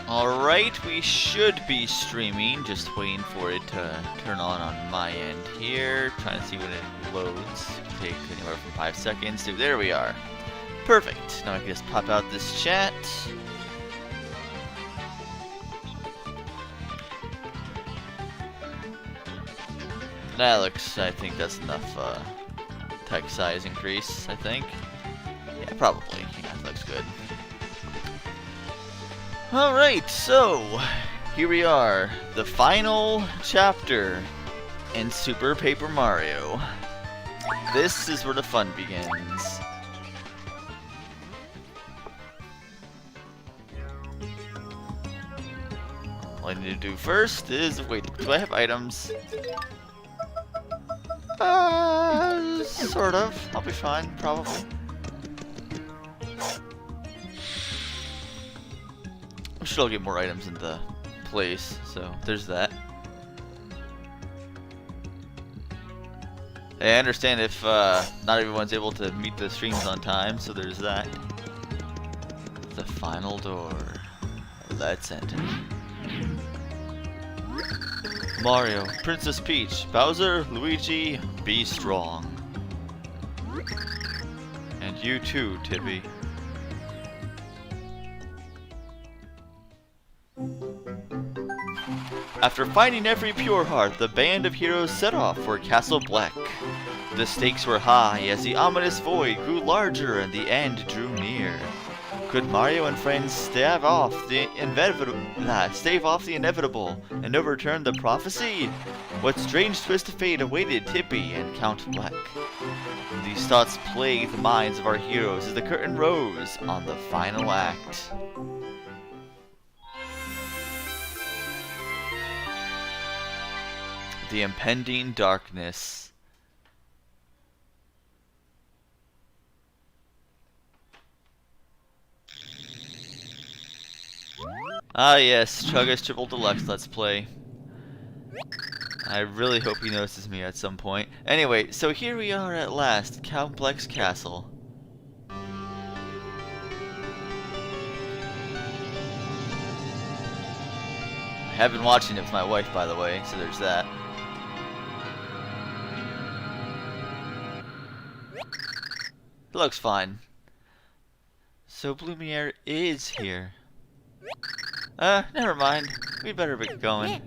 Alright, we should be streaming, just waiting for it to turn on my end here. Trying to see when it loads. Take anywhere from 5 seconds to, there we are. Perfect. Now I can just pop out this chat. That looks, I think that's enough text size increase, I think. Yeah, probably. Yeah, that looks good. Alright, so here we are, the final chapter in Super Paper Mario. This is where the fun begins. All I need to do first is wait. Do I have items? Sort of. I'll be fine, probably. I'm sure I'll get more items into place, so there's that. I understand if not everyone's able to meet the streams on time, so there's that. The final door. Let's enter. Mario, Princess Peach, Bowser, Luigi, be strong. And you too, Tippy. After finding every pure heart, the band of heroes set off for Castle Black. The stakes were high as the ominous void grew larger and the end drew near. Could Mario and friends stave off the inevitable and overturn the prophecy? What strange twist of fate awaited Tippy and Count Black? These thoughts plagued the minds of our heroes as the curtain rose on the final act. The impending darkness. Ah yes, Chugga's Triple Deluxe Let's Play. I really hope he notices me at some point. Anyway, so here we are at last, Count Black's Castle. I have been watching it with my wife, by the way, so there's that. It looks fine. So Blumiere is here. Never mind. We'd better get going.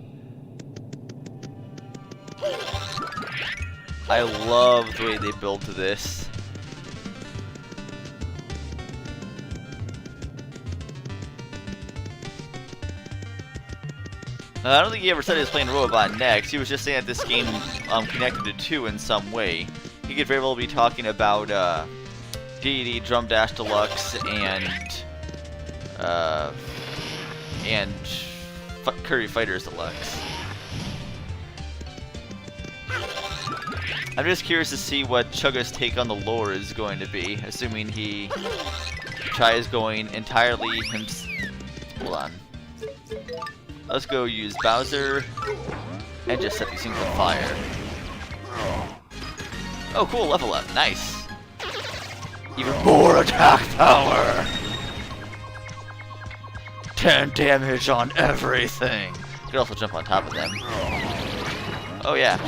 I love the way they build to this. I don't think he ever said he was playing Robot next. He was just saying that this game connected to 2 in some way. He could very well be talking about DD Drum Dash Deluxe and Curry Fighters Deluxe. I'm just curious to see what Chugga's take on the lore is going to be, assuming he tries going entirely himself. Hold on. Let's go use Bowser and just set these things on fire. Oh cool, level up, nice. Even more attack power! 10 damage on everything! You could also jump on top of them. Oh yeah.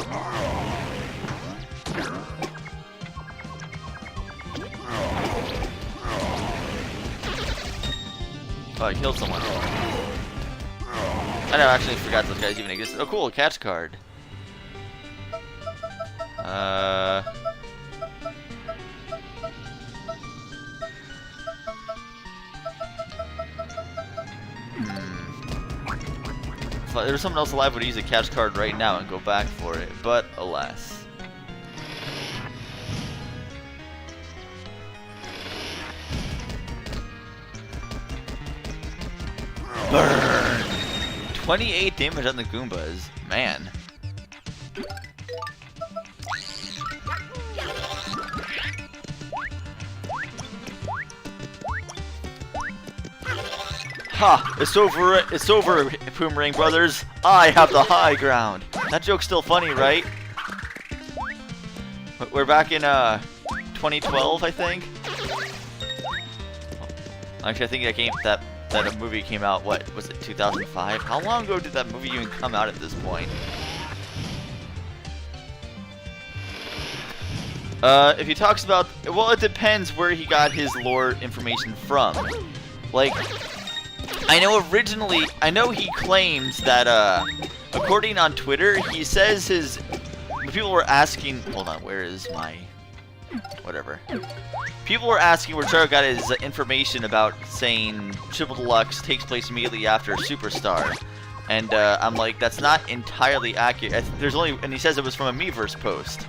Oh, I killed someone. I never actually forgot those guys even existed. Oh cool, a catch card. If there was someone else alive, would use a catch card right now and go back for it, but alas. Burn! 28 damage on the Goombas. Man. Ha! It's over, Boomerang Brothers. I have the high ground. That joke's still funny, right? We're back in 2012, I think. Actually, I think that that a movie came out, what, was it 2005? How long ago did that movie even come out at this point? If he talks about, well, it depends where he got his lore information from. Like, I know he claims that, according on Twitter, he says when people were asking, hold on, where is my, whatever. People were asking where Charo got his information about saying Triple Deluxe takes place immediately after Superstar. And, I'm like, that's not entirely accurate. And he says it was from a Meteor'z post.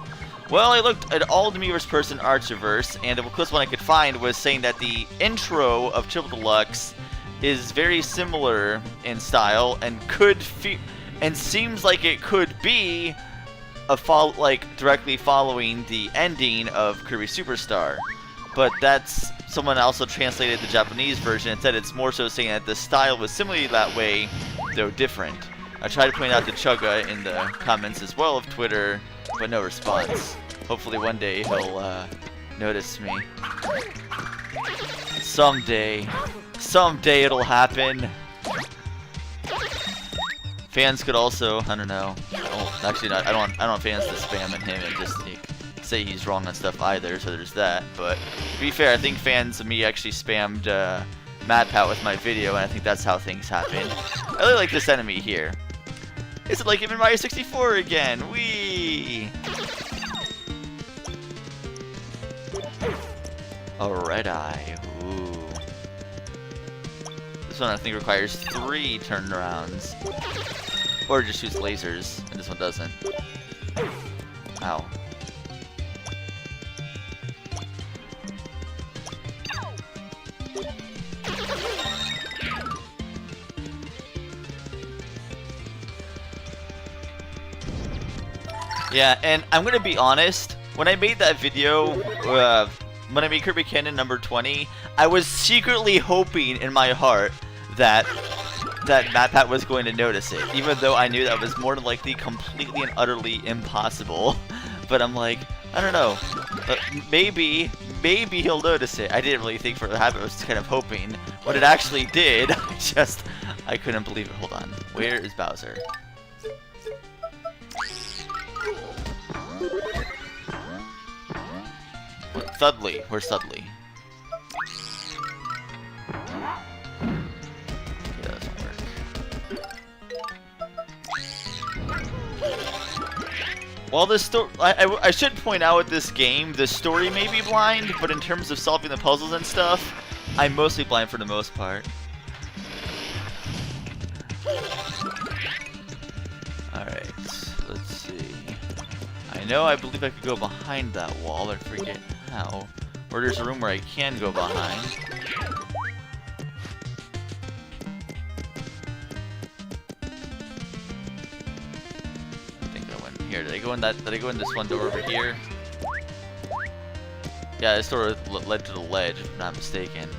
Well, I looked at all the Meteor'z posts in Archiverse, and the closest one I could find was saying that the intro of Triple Deluxe is very similar in style and seems like it could be directly following the ending of Kirby Superstar. But that's someone also translated the Japanese version and said it's more so saying that the style was similarly that way, though different. I tried to point out to Chugga in the comments as well of Twitter, but no response. Hopefully one day he'll notice me. Someday it'll happen. Fans could also, I don't know. Actually, not. I don't want fans to spam at him and just say he's wrong on stuff either. So there's that. But to be fair, I think fans of me actually spammed MatPat with my video, and I think that's how things happen. I really like this enemy here. Is it like even Mario 64 again? Whee! A red eye. Ooh. This one I think requires 3 turnarounds. Or just shoots lasers, and this one doesn't. Ow. Yeah, and I'm gonna be honest, when I made that video, when I made Kirby Cannon number 20, I was secretly hoping in my heart that MatPat was going to notice it, even though I knew that was more than likely completely and utterly impossible. But I'm like, I don't know, maybe he'll notice it. I didn't really think for it to happen, I was just kind of hoping. When it actually did, I couldn't believe it. Hold on, where is Bowser? Thudley, where's Thudley? That doesn't work. While this story, I should point out with this game, the story may be blind, but in terms of solving the puzzles and stuff, I'm mostly blind for the most part. Alright, let's see. I believe I could go behind that wall, but I forget how. Or there's a room where I can go behind. I think I went here. Did I go in this one door over here? Yeah, this door led to the ledge, if I'm not mistaken.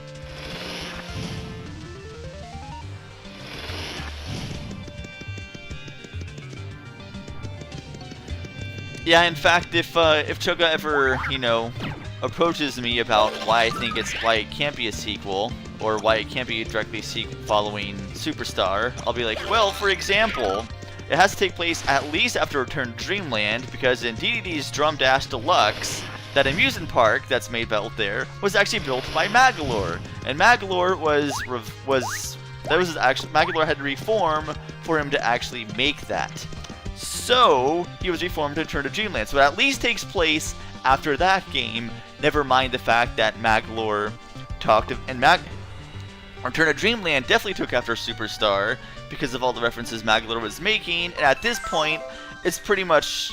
Yeah, in fact, if Chugga ever, approaches me about why it can't be a sequel, or why it can't be directly following Superstar, I'll be like, well, for example, it has to take place at least after Return to Dreamland, because in DDD's Drum Dash Deluxe, that amusement park that's made built there was actually built by Magolor, and Magolor Magolor had to reform for him to actually make that. So, he was reformed to Return to Dreamland. So it at least takes place after that game, never mind the fact that Magolor talked of... And Return to Dreamland definitely took after Superstar because of all the references Magolor was making. And at this point, it's pretty much,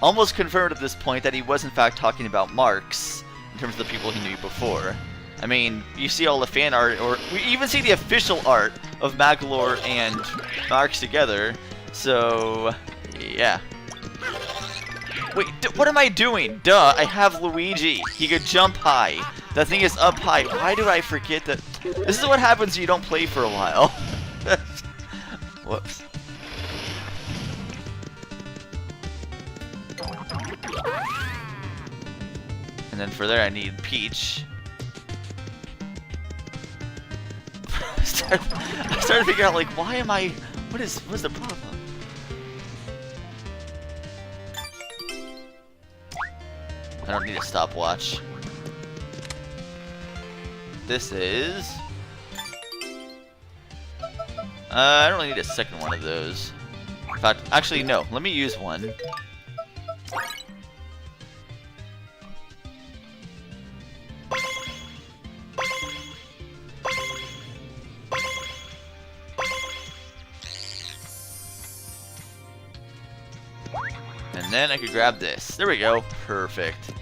almost confirmed at this point that he was in fact talking about Marks in terms of the people he knew before. I mean, you see all the fan art, or we even see the official art of Magolor and Marks together. So, yeah. Wait, what am I doing? Duh, I have Luigi. He could jump high. That thing is up high. Why do I forget that? This is what happens when you don't play for a while. Whoops. And then for there I need Peach. I started to figure out, like, why am I... What's the problem? I don't need a stopwatch. This is... I don't really need a second one of those. In fact, actually, no. Let me use one. And then I could grab this. There we go. Perfect.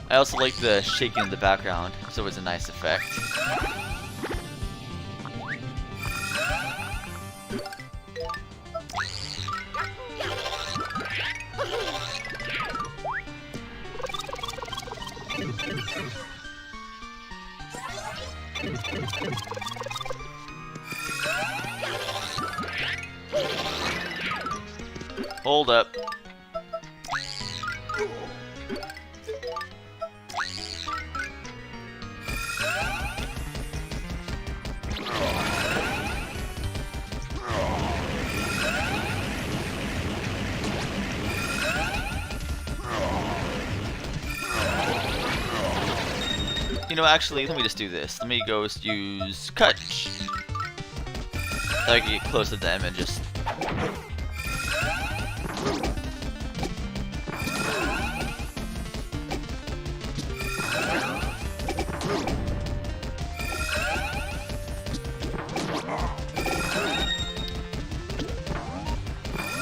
I also like the shaking in the background. It's always a nice effect. Hold up. You know, actually, let me just do this. Let me go use cut. So I can get close to them and just...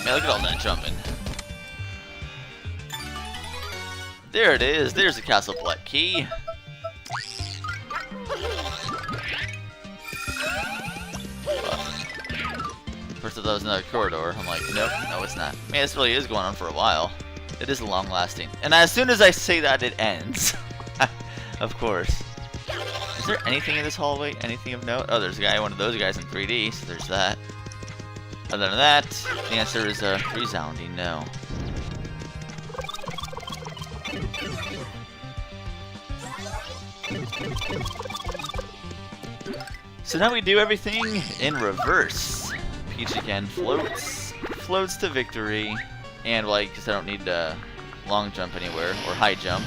Man, look at all that jumping. There it is. There's the Castle Black key. First I thought it was another corridor. I'm like, nope, no it's not. Man, this really is going on for a while. It is long lasting. And as soon as I say that, it ends. Of course. Is there anything in this hallway? Anything of note? Oh, there's a guy, one of those guys in 3D, so there's that. Other than that, the answer is a resounding no. So now we do everything in reverse. Peach again floats to victory, and like, because I don't need to long jump anywhere or high jump.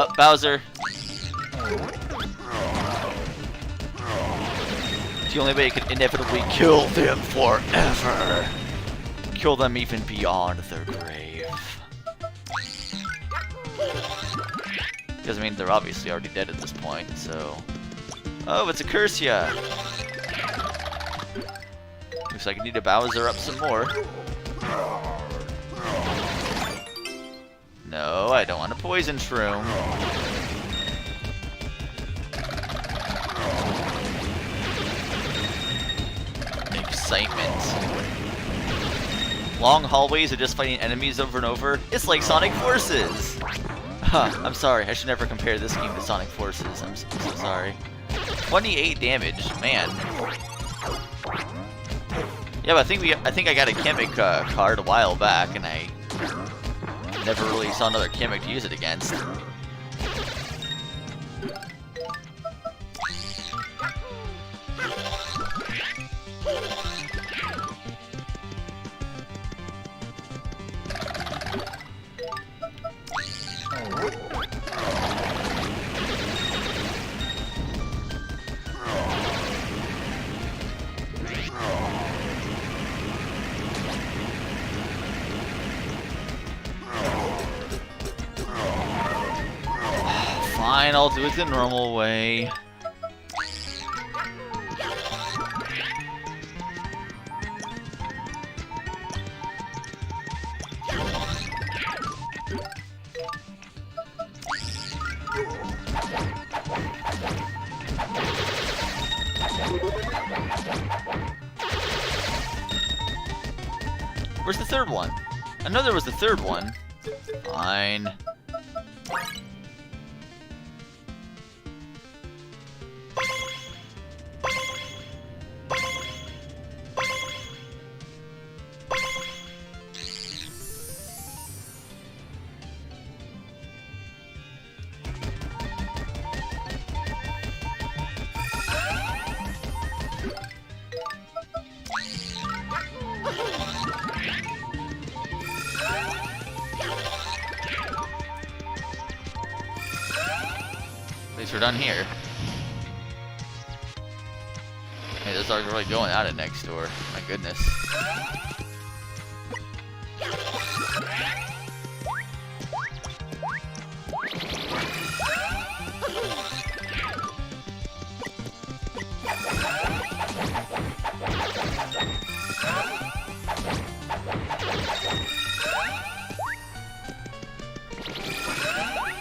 Oh, Bowser. It's the only way you can inevitably kill them forever. Kill them even beyond their grave. Because, I mean, they're obviously already dead at this point, so... Oh, it's a Cursia! Looks like I need to Bowser up some more. No, I don't want a poison shroom. Excitement. Long hallways of just fighting enemies over and over. It's like Sonic Forces! Huh, I'm sorry, I should never compare this game to Sonic Forces. I'm so sorry. 28 damage, man. Yeah, but I think I got a Kamek card a while back, and I never really saw another Kamek to use it against. Fine, I'll do it the normal way. Where's the third one? I know there was the third one. Fine. At least we're done here. Hey, those dogs are really going at it next door. My goodness.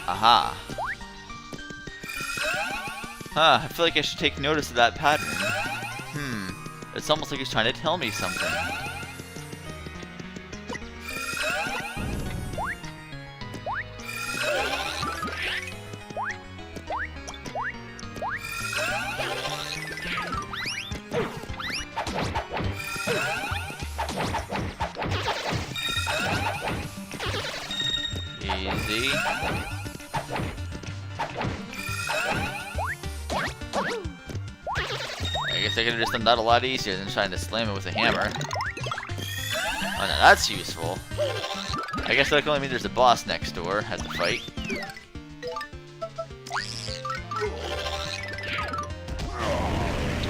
Aha. Huh, I feel like I should take notice of that pattern. It's almost like he's trying to tell me something. Easy. I guess I could have just done that a lot easier than trying to slam it with a hammer. Oh, now that's useful. I guess that can only mean there's a boss next door at the fight.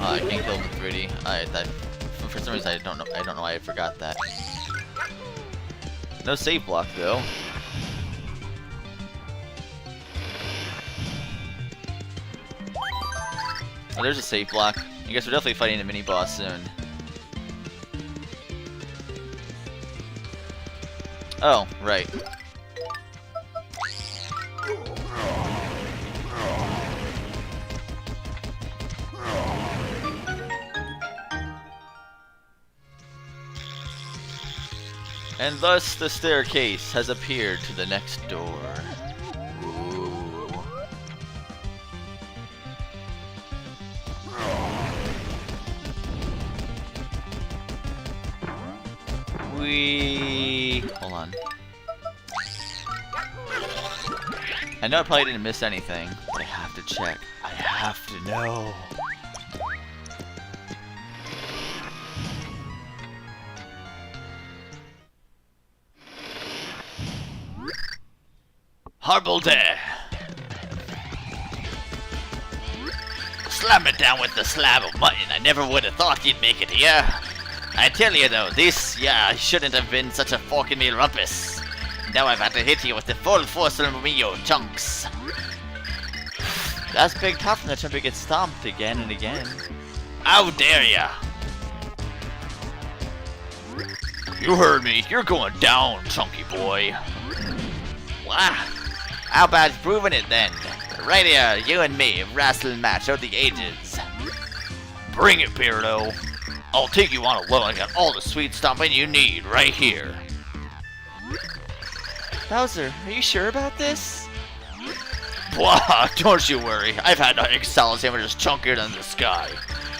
Oh, I can't kill him with 3D. For some reason I don't know why I forgot that. No save block though. Oh, there's a save block. I guess we're definitely fighting a mini boss soon. Oh, right. And thus the staircase has appeared to the next door. Ooh. Hold on. I know I probably didn't miss anything, but I have to check. I have to know. Horrible day. Slam it down with the slab of mutton. I never would have thought you'd make it here. I tell you though, this, shouldn't have been such a fucking meal rumpus. Now I've had to hit you with the full force of me, you chunks. That's big tough from the time to get stomped again and again. How dare ya? You heard me. You're going down, chunky boy. Wow. How about proving it then? Right here, you and me, wrestling match of the ages. Bring it, Beardo. I'll take you on alone. I got all the sweet stomping you need right here. Bowser, are you sure about this? Blah, don't you worry. I've had nothing solid sandwiches chunkier than the sky.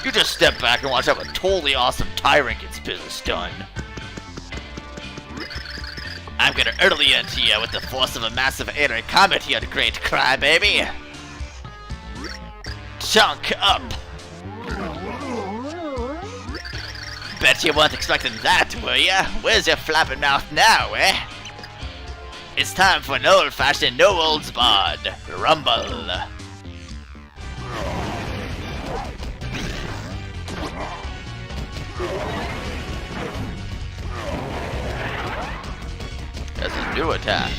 You just step back and watch how a totally awesome tyrant gets business done. I'm gonna hurtle you into you with the force of a massive air comet, you great crybaby. Chunk up. Bet you weren't expecting that, were ya? Where's your flapping mouth now, eh? It's time for an old-fashioned, no-holds-barred rumble. That's a new attack.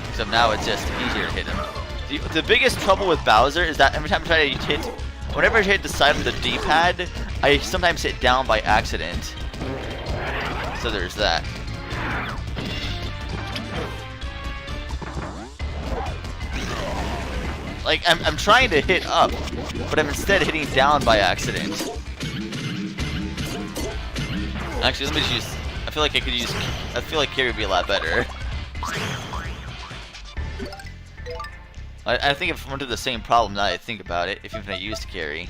Except now it's just easier to hit him. The biggest trouble with Bowser is that every time I try to hit, whenever I hit the side of the D-pad, I sometimes hit down by accident. So there's that. Like, I'm trying to hit up, but I'm instead hitting down by accident. Actually, let me just use... I feel like I could use... I feel like carry would be a lot better. I think if I'm into the same problem now that I think about it, if even I used carry.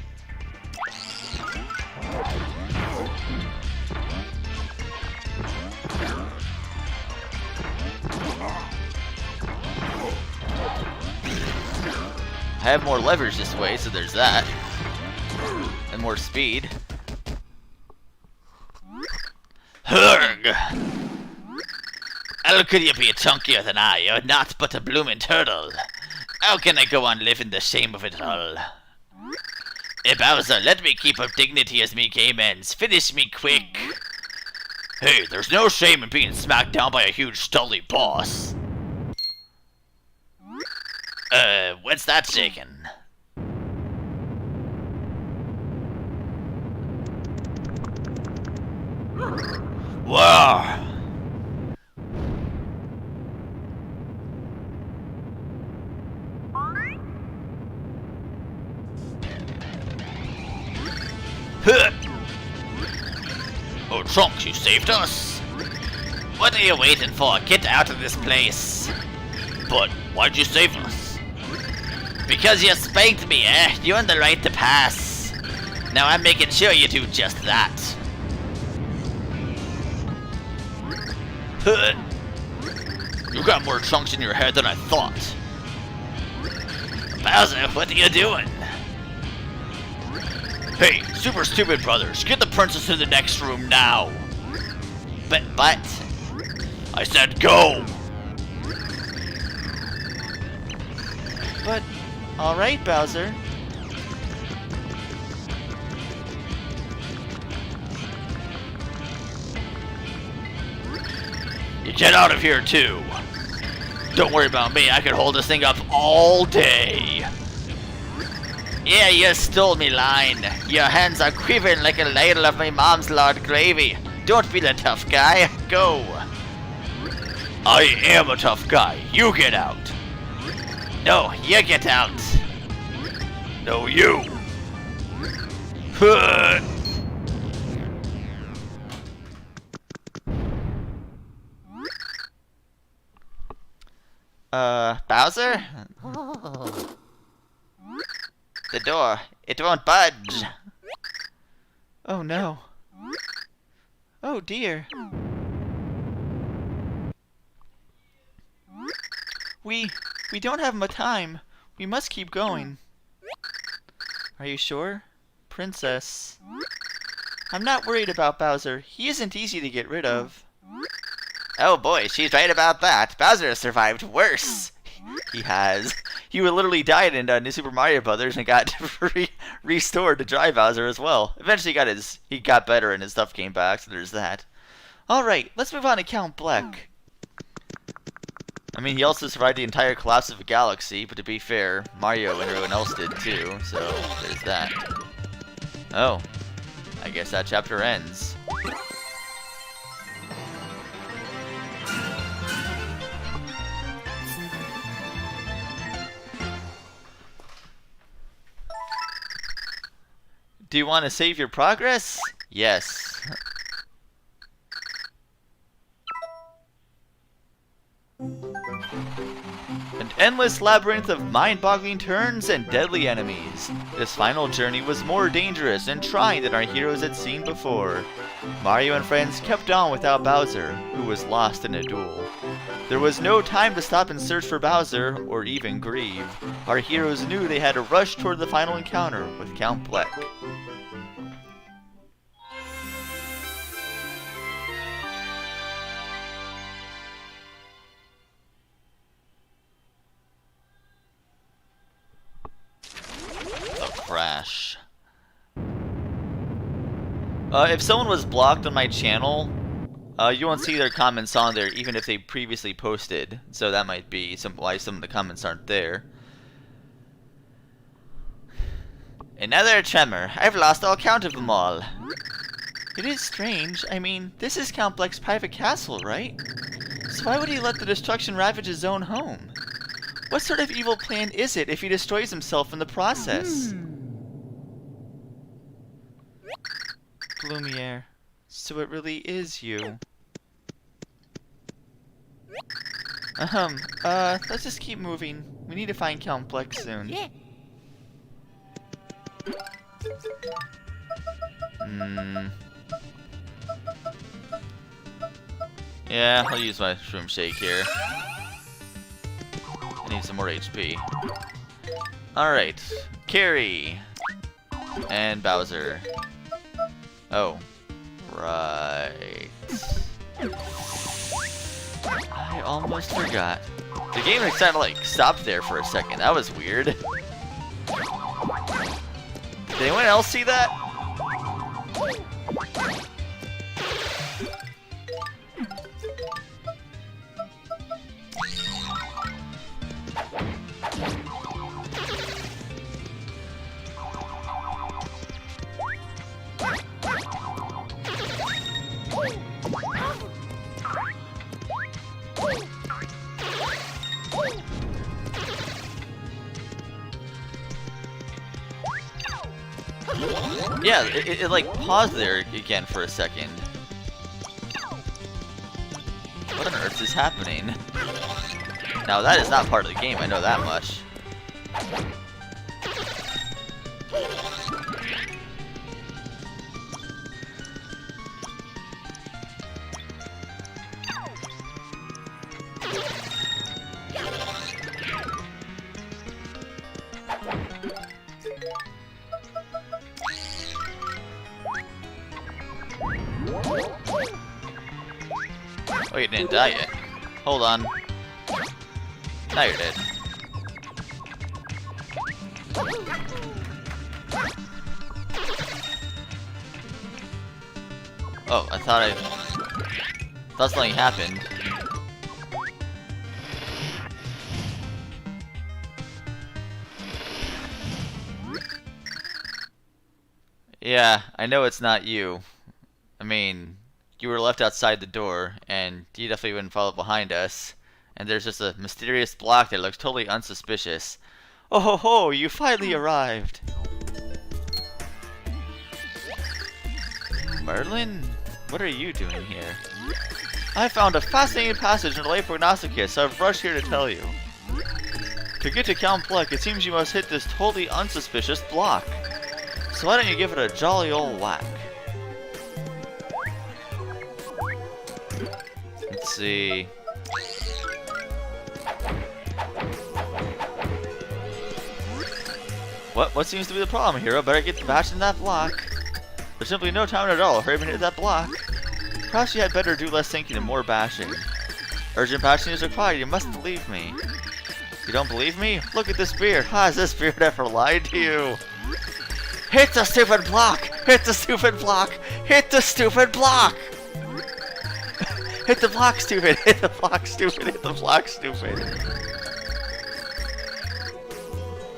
I have more leverage this way, so there's that. And more speed. Hurg! How could you be chunkier than I? You're not but a bloomin' turtle. How can I go on living the shame of it all? Hey Bowser, let me keep up dignity as me game ends. Finish me quick. Hey, there's no shame in being smacked down by a huge stully boss. What's that shaking? Whoa! Oh, Trunks, you saved us! What are you waiting for? Get out of this place! But why'd you save us? Because you spanked me, eh? You earned the right to pass. Now I'm making sure you do just that. You got more chunks in your head than I thought. Bowser, what are you doing? Hey, super stupid brothers, get the princess in the next room now. But, I said go! But, alright, Bowser. You get out of here, too. Don't worry about me, I can hold this thing up all day. Yeah, you stole me line. Your hands are quivering like a ladle of my mom's lard gravy. Don't be the tough guy. Go. I am a tough guy. You get out. No, you get out. No, you. Bowser? The door. It won't budge. Oh no. Oh dear. We don't have much time. We must keep going. Are you sure? Princess. I'm not worried about Bowser. He isn't easy to get rid of. Oh boy, she's right about that. Bowser has survived worse. He has. He literally died in New Super Mario Brothers and got restored to Dry Bowser as well. Eventually he got better and his stuff came back, so there's that. Alright, let's move on to Count Bleck. I mean, he also survived the entire collapse of a galaxy, but to be fair, Mario and everyone else did too, so there's that. Oh, I guess that chapter ends. Do you want to save your progress? Yes. An endless labyrinth of mind-boggling turns and deadly enemies. This final journey was more dangerous and trying than our heroes had seen before. Mario and friends kept on without Bowser, who was lost in a duel. There was no time to stop and search for Bowser, or even grieve. Our heroes knew they had to rush toward the final encounter with Count Bleck. Crash. If someone was blocked on my channel, you won't see their comments on there even if they previously posted, so that might be why some of the comments aren't there. Another tremor. I've lost all count of them all. It is strange. I mean, this is Count Bleck's private castle, right? So why would he let the destruction ravage his own home? What sort of evil plan is it if he destroys himself in the process? Gloomier. So it really is you. Let's just keep moving. We need to find Complex soon. Yeah. Yeah, I'll use my Shroom Shake here. I need some more HP. Alright. Carrie. And Bowser. Oh. Right. I almost forgot. The game had kind of like stopped there for a second. That was weird. Did anyone else see that? Yeah, it like paused there again for a second. What on earth is happening? Now that is not part of the game, I know that much. Oh, you didn't die yet. Hold on. Now you're dead. Oh, I thought something happened. Yeah, I know it's not you. I mean, you were left outside the door, and you definitely wouldn't follow behind us. And there's just a mysterious block that looks totally unsuspicious. Oh ho ho, you finally arrived! Merlin? What are you doing here? I found a fascinating passage in the Late Prognosticus, so I've rushed here to tell you. To get to Count Bleck, it seems you must hit this totally unsuspicious block. So why don't you give it a jolly old whack? Let's see. What seems to be the problem, hero? Better get bashed in that block. There's simply no time at all. Hurry up and hit that block. Perhaps you had better do less thinking and more bashing. Urgent bashing is required. You must believe me. You don't believe me? Look at this beard. Has this beard ever lied to you? Hit the stupid block! Hit the stupid block! Hit the stupid block! Hit the block, stupid! Hit the block, stupid! Hit the block, stupid!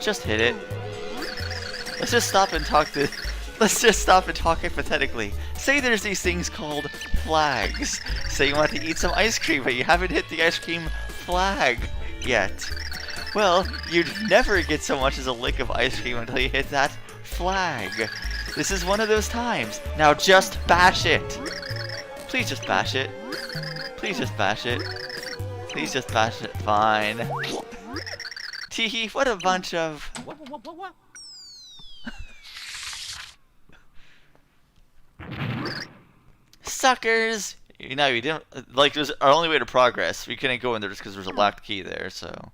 Just hit it. Let's just stop and talk hypothetically. Say there's these things called flags. Say you want to eat some ice cream, but you haven't hit the ice cream flag yet. Well, you'd never get so much as a lick of ice cream until you hit that flag. This is one of those times. Now just bash it. Please just bash it. Please just bash it. Please just bash it. Fine. Teehee, what a bunch of... suckers! You know, you didn't... like, there's our only way to progress. We couldn't go in there just because there's a locked key there, so...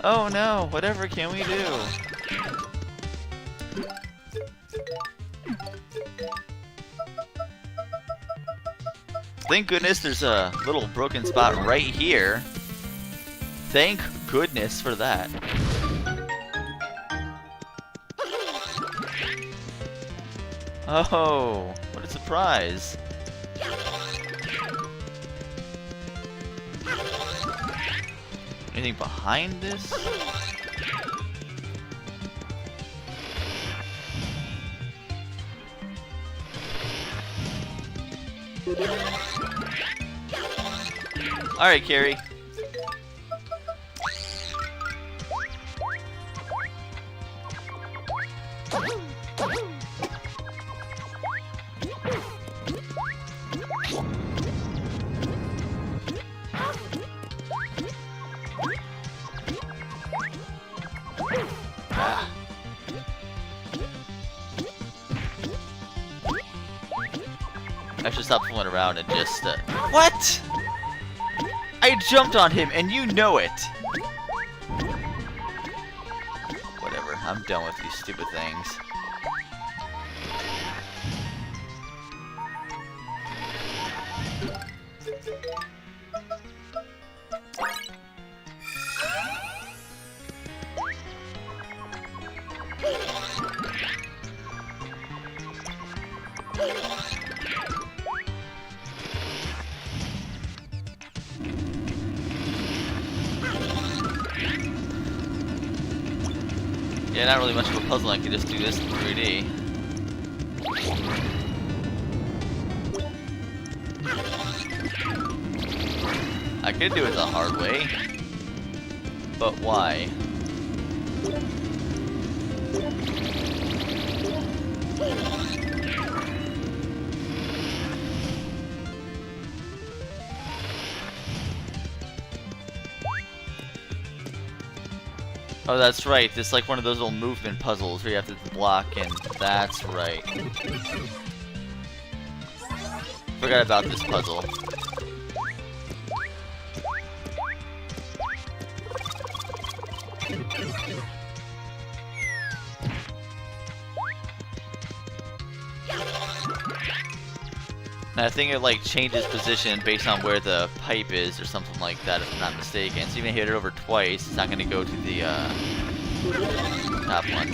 oh no, whatever can we do? Thank goodness there's a little broken spot right here. Thank goodness for that. Oh, what a surprise. Anything behind this? Alright, Carrie. I should stop fooling around and just, What?! I jumped on him, and you know it! Whatever, I'm done with these stupid things. Yeah, not really much of a puzzle. I can just do this in 3D. I could do it the hard way, but why? Oh, that's right. It's like one of those little movement puzzles where you have to block, and that's right. Forgot about this puzzle. And I think it like changes position based on where the pipe is or something like that, if I'm not mistaken. So even if you hit it over twice, it's not going to go to the top one.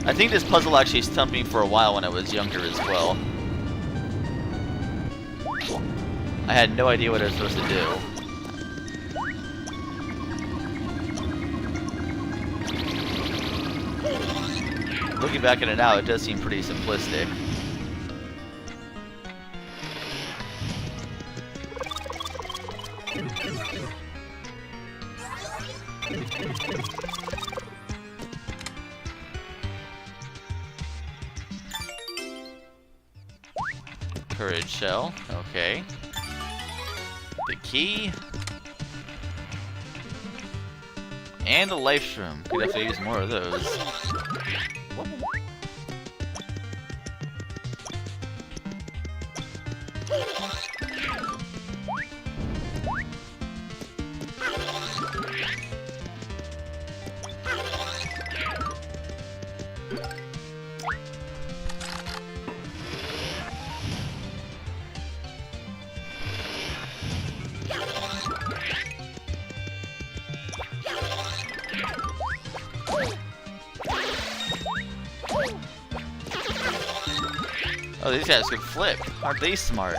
I think this puzzle actually stumped me for a while when I was younger as well. I had no idea what I was supposed to do. Looking back at it now, it does seem pretty simplistic. Courage shell, okay. The key. And a life shroom. Could have to use more of those. Oh, these guys can flip. Aren't they smart?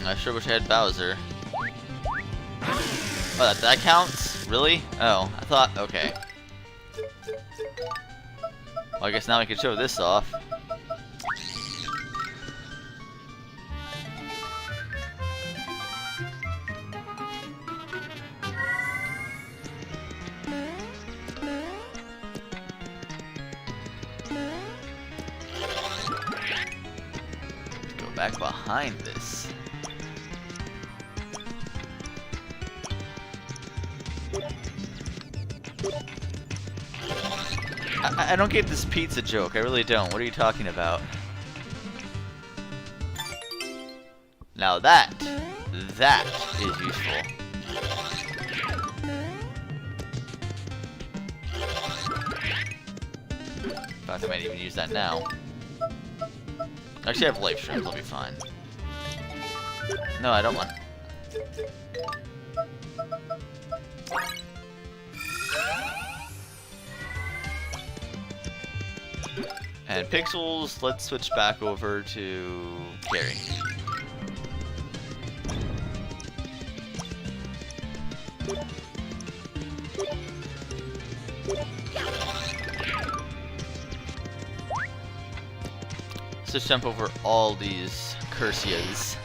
I sure wish I had Bowser. Oh, that counts? Really? Oh, I thought, okay. Well, I guess now we can show this off. Go back behind this. I don't get this pizza joke, I really don't. What are you talking about? Now that is useful. In fact, I might even use that now. Actually, I have life shrooms, I'll be fine. No, I don't want... And Pixels, let's switch back over to Carrie. Let's just jump over all these Cursias.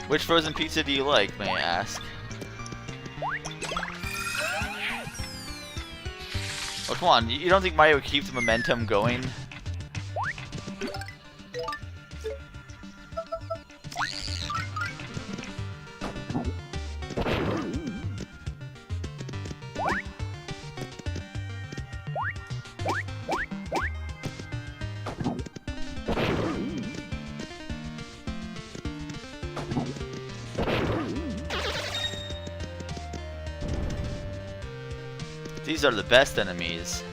Which frozen pizza do you like, may I ask? Oh, come on, you don't think Mario would keep the momentum going? These are the best enemies.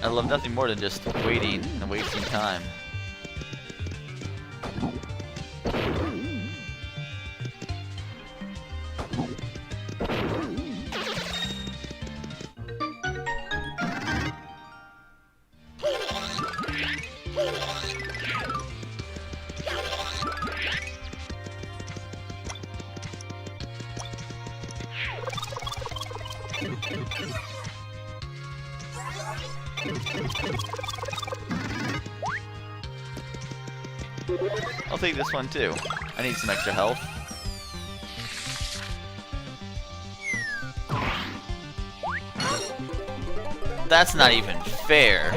I love nothing more than just waiting and wasting time. I'll take this one too. I need some extra health. That's not even fair.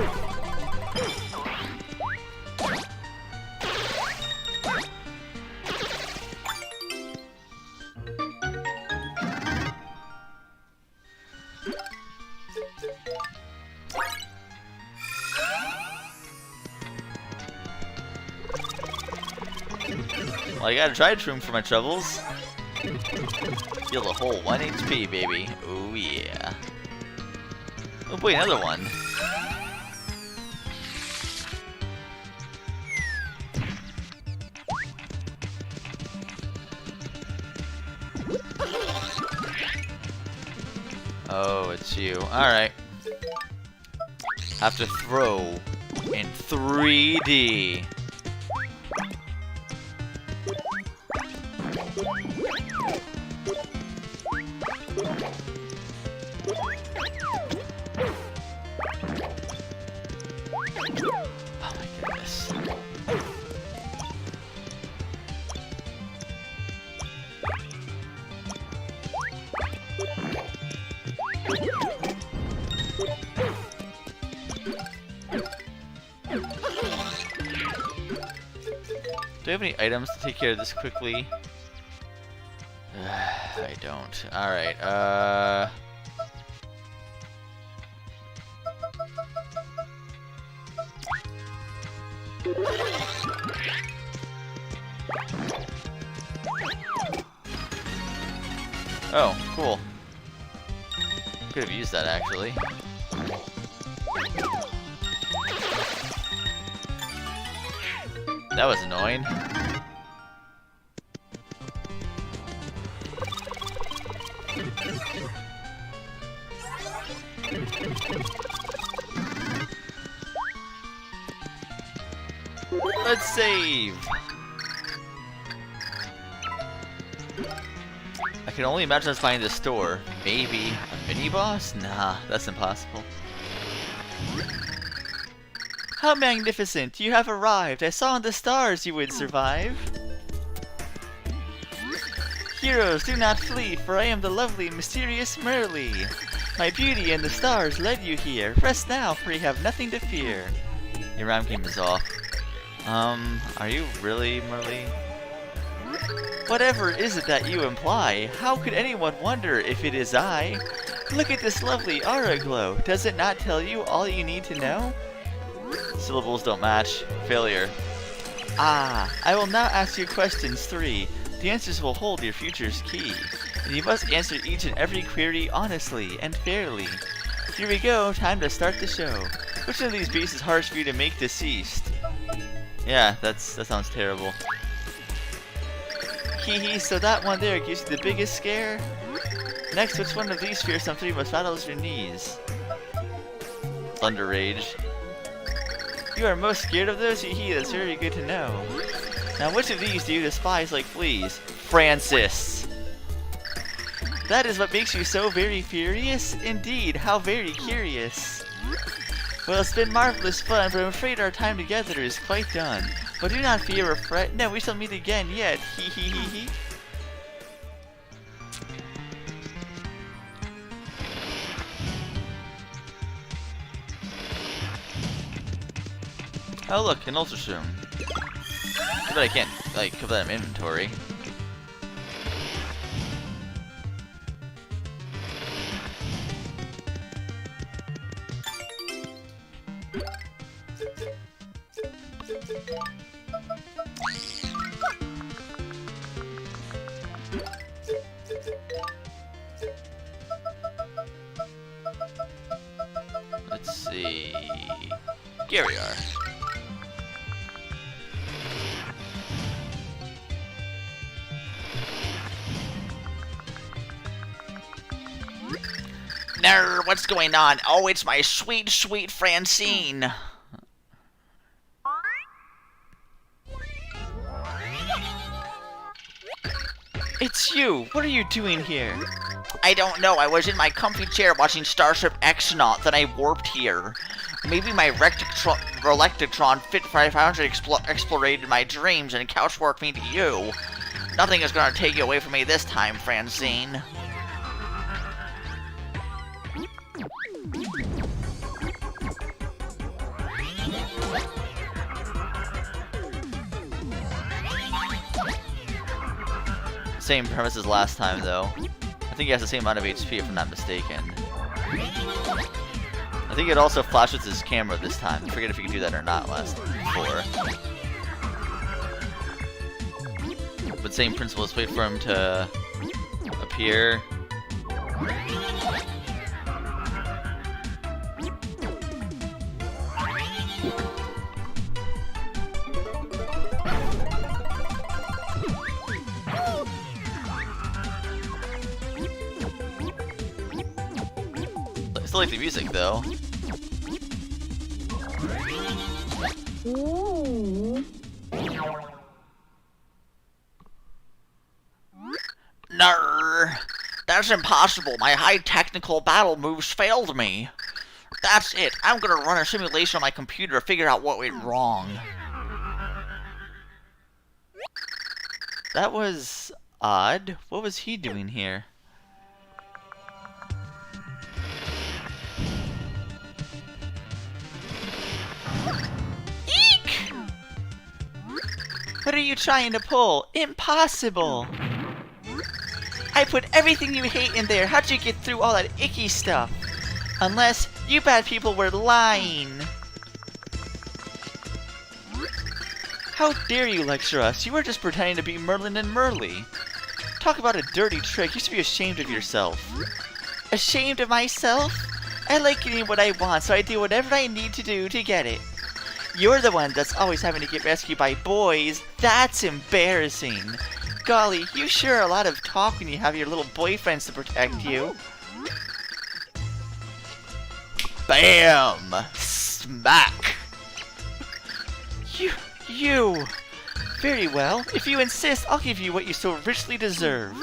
Well, I got a Tried Shroom for my troubles. Heal a whole 1 HP, baby. Oh yeah. Oh boy, another one. Oh, it's you. Alright. Have to throw in 3D. Oh my goodness. Do I have any items to take care of this quickly? I don't. Alright, oh, cool. Could have used that actually. That was annoying. Let's save. I can only imagine us finding the store. Maybe a mini boss? Nah, that's impossible. How magnificent! You have arrived! I saw in the stars you would survive! Heroes, do not flee, for I am the lovely, mysterious Merly. My beauty and the stars led you here. Rest now, for you have nothing to fear. Your rhyme game is off. Are you really Merly? Whatever is it that you imply? How could anyone wonder if it is I? Look at this lovely aura glow. Does it not tell you all you need to know? Syllables don't match. Failure. Ah, I will now ask you questions 3. The answers will hold your future's key. And you must answer each and every query honestly and fairly. Here we go, time to start the show. Which of these beasts is harsh for you to make deceased? Yeah, that sounds terrible. Hee hee, so that one there gives you the biggest scare? Next, which one of these fearsome 3 must battles your knees? Thunder Rage. You are most scared of those? Hee hee, that's very good to know. Now which of these do you despise like fleas? Francis! That is what makes you so very furious? Indeed, how very curious. Well, it's been marvelous fun, but I'm afraid our time together is quite done. But do not fear or fret. No, we shall meet again yet. Hee hee hee hee. Oh look, an Ultra Shroom. But I can't, like, put that in inventory. Let's see. Here we are. No, what's going on? Oh, it's my sweet, sweet Francine. It's you! What are you doing here? I don't know. I was in my comfy chair watching Starship Exonaut, then I warped here. Maybe my Relectitron Fit 500 explorated my dreams and couch-warped me to you. Nothing is gonna take you away from me this time, Francine. Same premise as last time, though. I think he has the same amount of HP, if I'm not mistaken. I think it also flashes his camera this time. I forget if you could do that or not before. But same principle, let's wait for him to appear. I still like the music though. Nar, that's impossible. My high technical battle moves failed me. That's it. I'm gonna run a simulation on my computer to figure out what went wrong. That was odd. What was he doing here? Eek! What are you trying to pull? Impossible! I put everything you hate in there. How'd you get through all that icky stuff? Unless you bad people were lying. How dare you lecture us? You were just pretending to be Merlin and Merly. Talk about a dirty trick. You should be ashamed of yourself. Ashamed of myself? I like getting what I want, so I do whatever I need to do to get it. You're the one that's always having to get rescued by boys. That's embarrassing. Golly, you sure are a lot of talk when you have your little boyfriends to protect you. Bam! Smack! You! Very well. If you insist, I'll give you what you so richly deserve.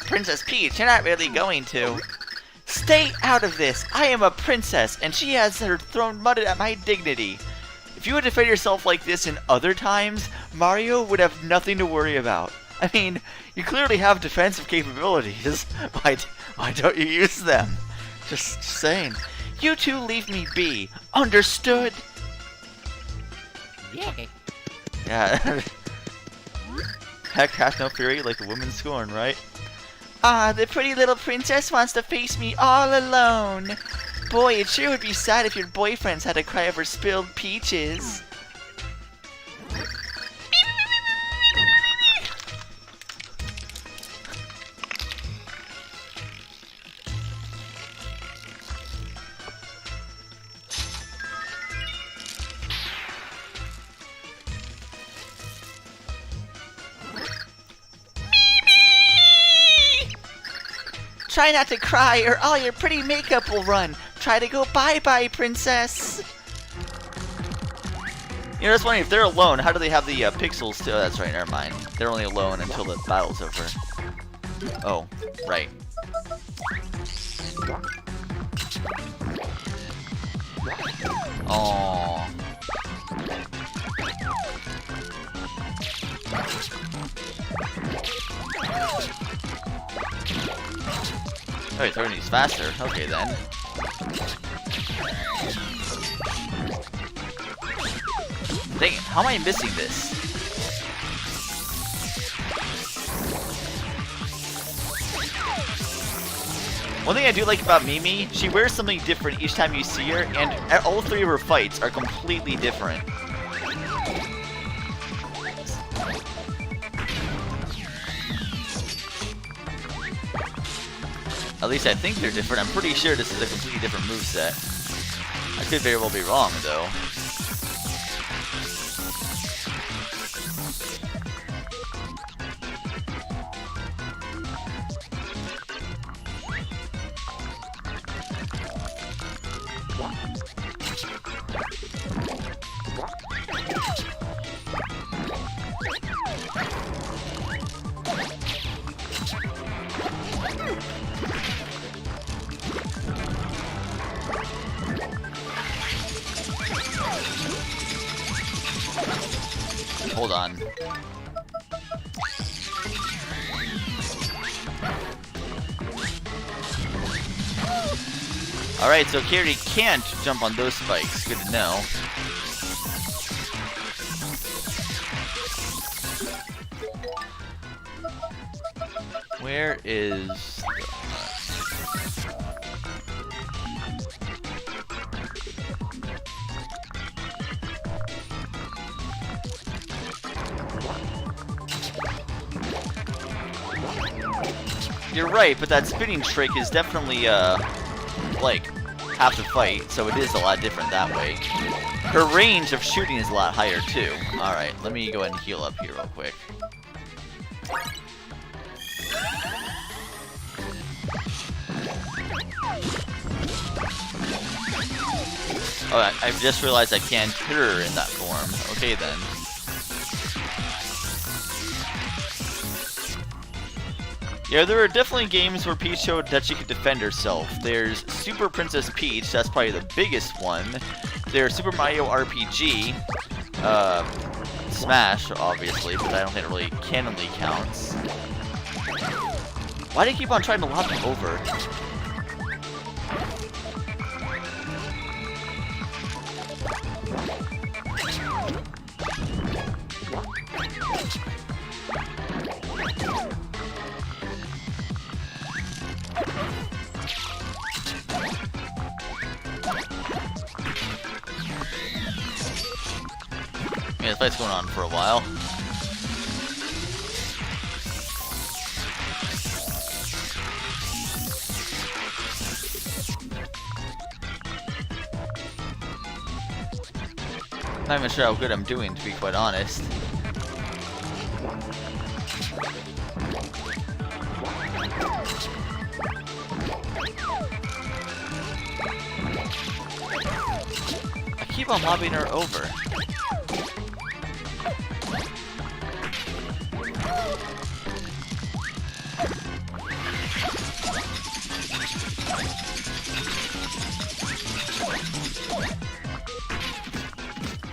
Princess Peach, you're not really going to. Stay out of this! I am a princess, and she has her throne muddied at my dignity. If you would defend yourself like this in other times, Mario would have nothing to worry about. I mean, you clearly have defensive capabilities. Why don't you use them? Just saying. You two leave me be. Understood? Yeah. Yeah. heck hath no fury like a woman's scorn, right? Ah, the pretty little princess wants to face me all alone. Boy, it sure would be sad if your boyfriends had to cry over spilled peaches. Try not to cry or all your pretty makeup will run. Try to go bye-bye, princess. You know, I was wondering if they're alone, how do they have the pixels too? Oh, that's right, never mind. They're only alone until the battle's over. Oh, right. Aww. Oh, you're throwing these faster. Okay, then. Dang it, how am I missing this? One thing I do like about Mimi, she wears something different each time you see her, and all three of her fights are completely different. At least I think they're different. I'm pretty sure this is a completely different moveset. I could very well be wrong, though. Hold on. Alright, so Carrie can't jump on those spikes. Good to know. Where is... You're right, but that spinning trick is definitely, like, half the fight, so it is a lot different that way. Her range of shooting is a lot higher, too. Alright, let me go ahead and heal up here real quick. Oh, I just realized I can't hit her in that form. Okay, then. Yeah, there are definitely games where Peach showed that she could defend herself. There's Super Princess Peach, that's probably the biggest one. There's Super Mario RPG, Smash, obviously, but I don't think it really canonly counts. Why do you keep on trying to lob me over? Yeah, this fight's going on for a while. Not even sure how good I'm doing, to be quite honest. I keep on lobbing her over.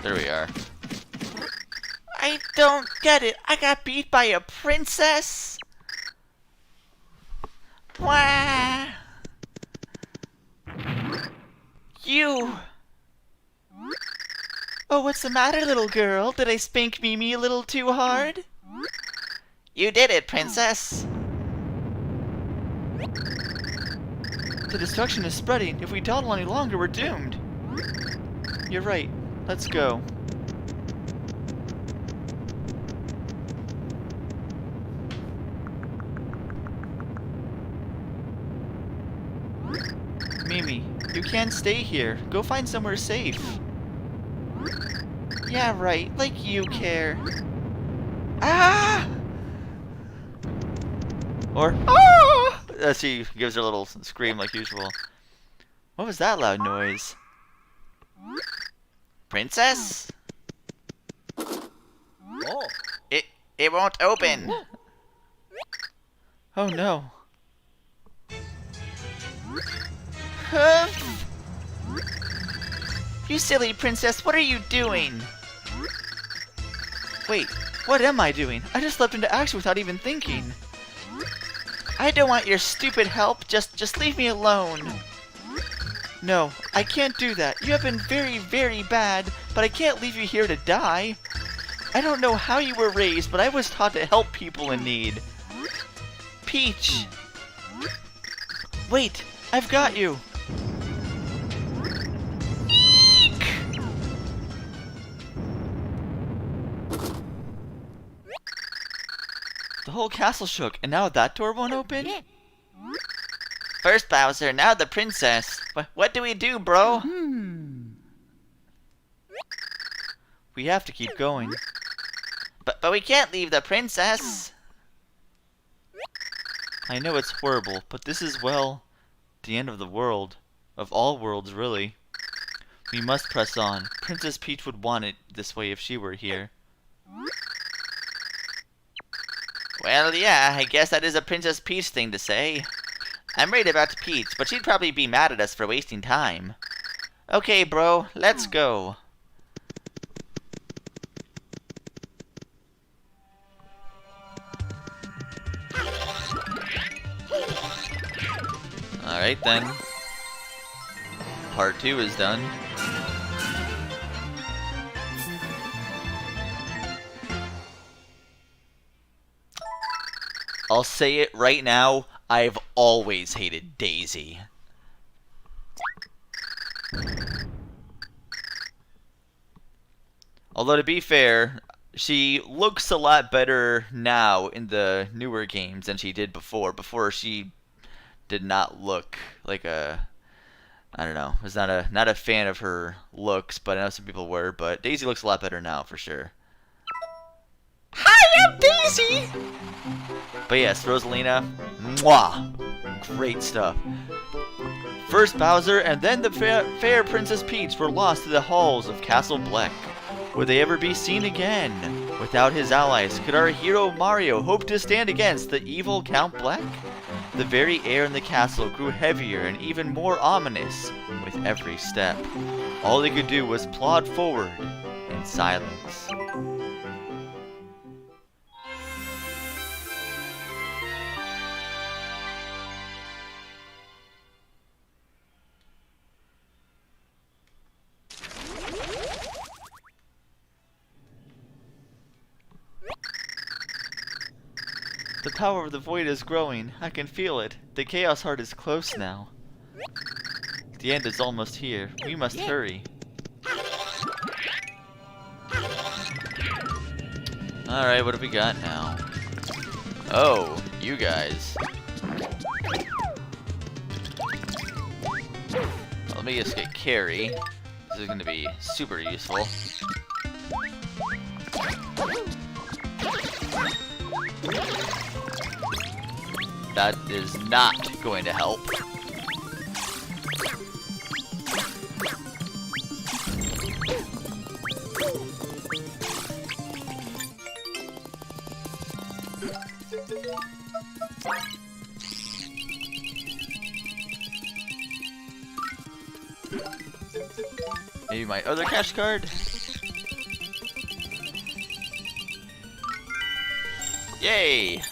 There we are. I don't get it. I got beat by a princess? Wah! You! Oh, what's the matter, little girl? Did I spank Mimi a little too hard? You did it, princess! The destruction is spreading. If we dawdle any longer, we're doomed. You're right. Let's go. Mimi, you can't stay here. Go find somewhere safe. Yeah, right. Like you care. Ah! Or, ah! She gives her a little scream like usual. What was that loud noise? Princess? Oh. It won't open. Oh no. You silly princess, what are you doing? Wait, what am I doing? I just leapt into action without even thinking. I don't want your stupid help. Just leave me alone. No, I can't do that. You have been very, very bad, but I can't leave you here to die. I don't know how you were raised, but I was taught to help people in need. Peach! Wait, I've got you. The whole castle shook, and now that door won't open? First Bowser, now the princess. What do we do, bro? We have to keep going. But we can't leave the princess. I know it's horrible, but this is, well, the end of the world. Of all worlds, really. We must press on. Princess Peach would want it this way if she were here. Well, yeah, I guess that is a Princess Peach thing to say. I'm worried about Peach, but she'd probably be mad at us for wasting time. Okay, bro, let's go. Alright then. Part 2 is done. I'll say it right now, I've always hated Daisy. Although to be fair, she looks a lot better now in the newer games than she did before. Before she did not look like a, I don't know, was not a fan of her looks, but I know some people were, but Daisy looks a lot better now for sure. Hi, I'm Daisy! But yes, Rosalina, mwah, great stuff. First Bowser and then the fair Princess Peach were lost to the halls of Castle Black. Would they ever be seen again? Without his allies, could our hero Mario hope to stand against the evil Count Black? The very air in the castle grew heavier and even more ominous with every step. All they could do was plod forward in silence. The power of the void is growing. I can feel it. The Chaos Heart is close now. The end is almost here. We must hurry. Alright, what have we got now? Oh, you guys. Well, let me just get Carrie. This is going to be super useful. That is not going to help. Maybe my other cash card? Yay!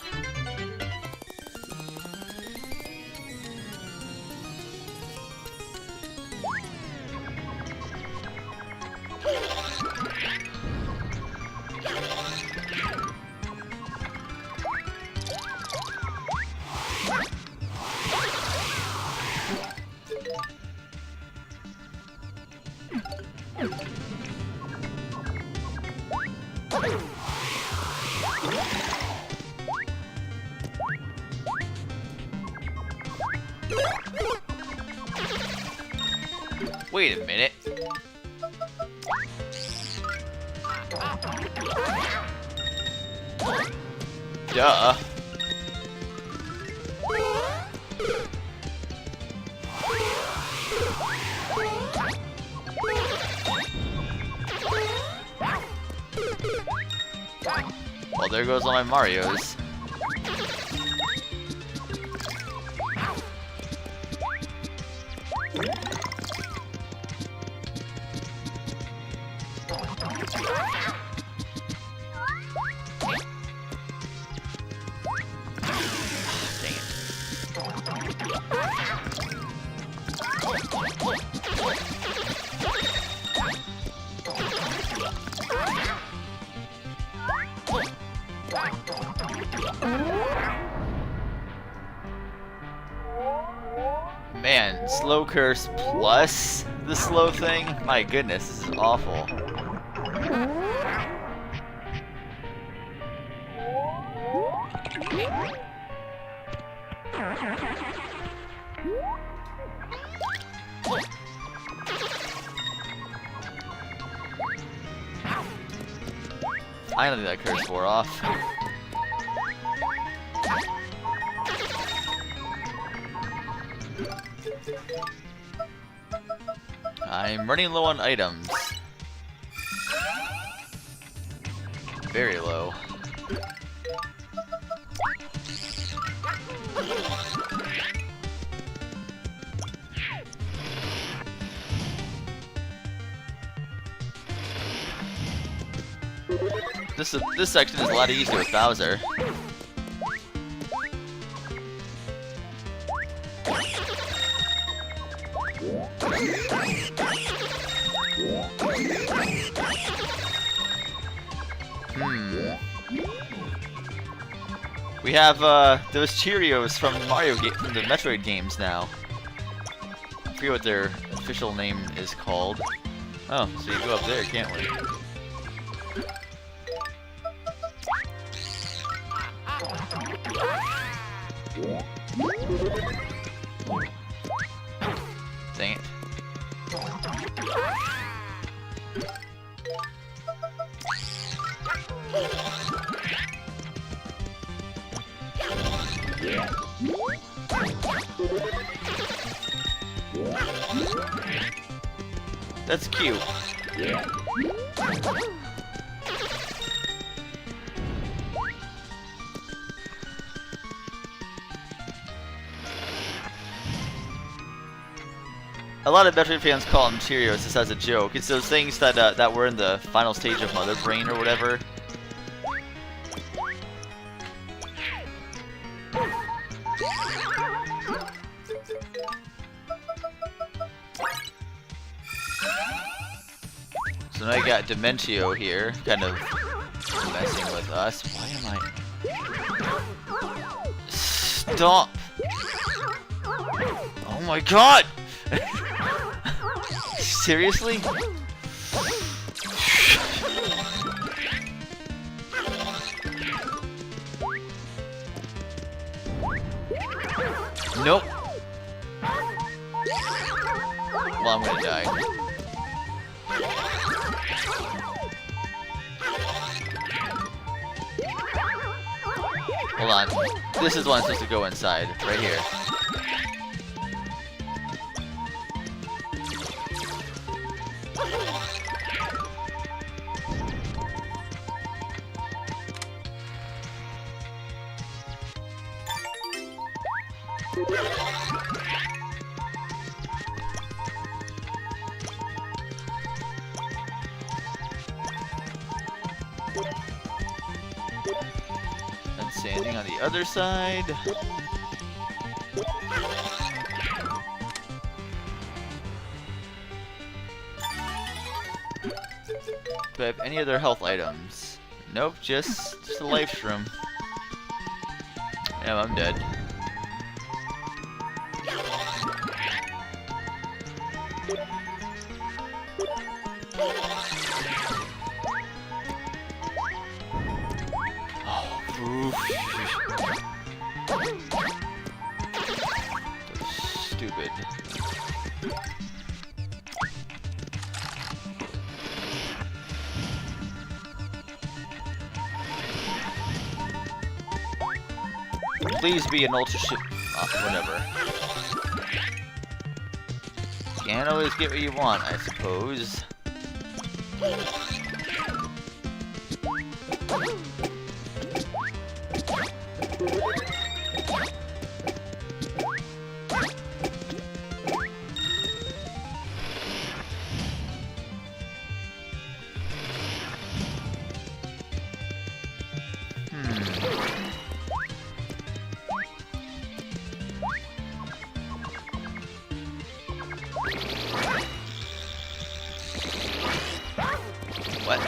Wait a minute. Duh. Well, there goes all my Marios. Man, slow curse plus the slow thing? My goodness, this is awful. Finally that curse wore off. I'm running low on items. Very low. This section is a lot easier with Bowser. We have those Cheerios from from the Metroid games now. I forget what their official name is called. Oh, so you go up there, can't we? Dang it. That's cute. A lot of Metroid fans call them Cheerios just as a joke. It's those things that that were in the final stage of Mother Brain or whatever. So now I got Dementio here, kind of messing with us. Why am I... Stop! Oh my god! Seriously? Nope. Well, I'm gonna die. Hold on. This is one I'm supposed to go inside. Right here. And standing on the other side. Do I have any other health items? Nope, just a life shroom. Yeah, I'm dead. Oof. Stupid. Please be an ultra ship. Whatever. Can't always get what you want, I suppose. What?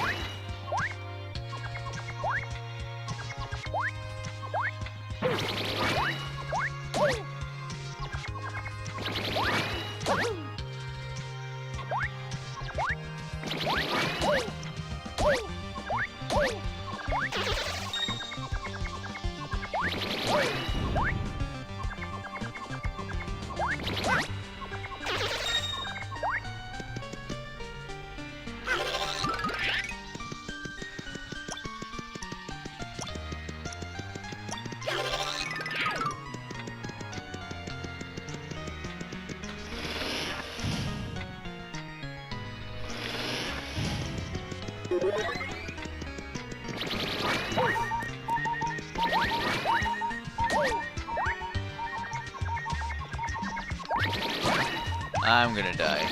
I'm gonna die.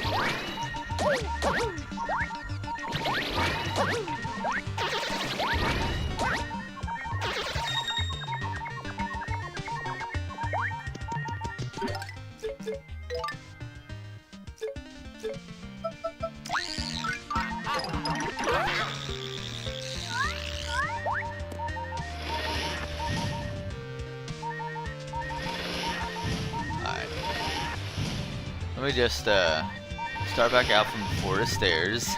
Let me just start back out from before the stairs.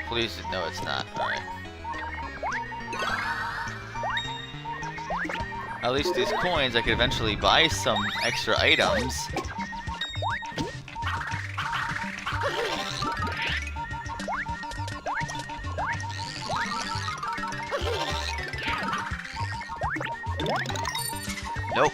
Please, no, it's not. Alright. At least these coins, I could eventually buy some extra items. Nope.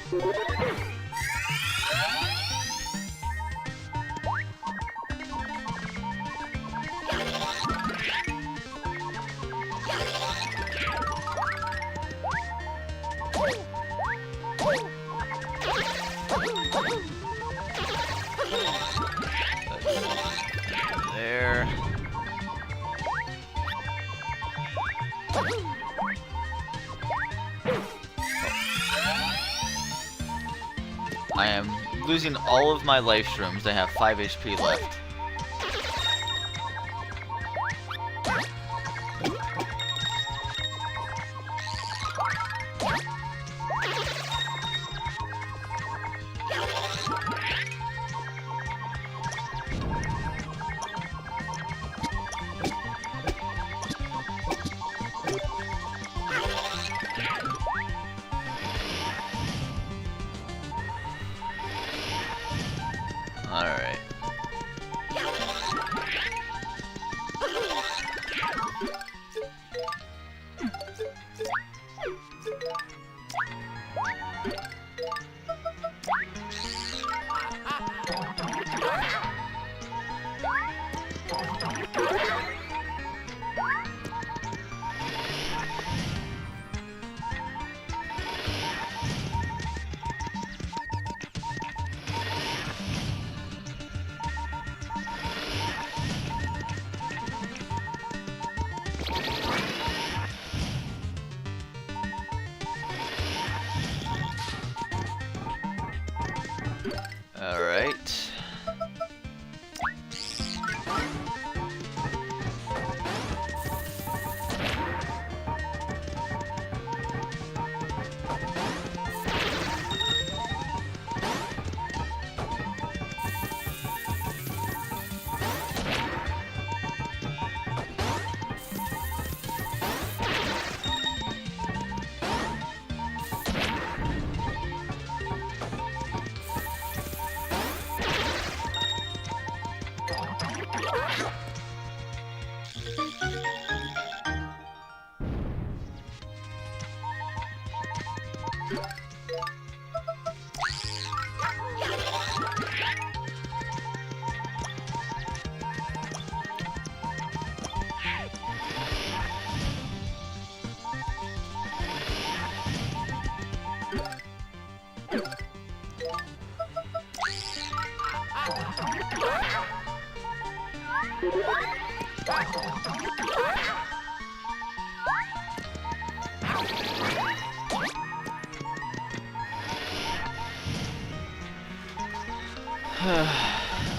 There. I am losing all of my life shrooms. I have 5 HP left. Alright.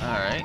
Alright.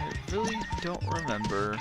I really don't remember.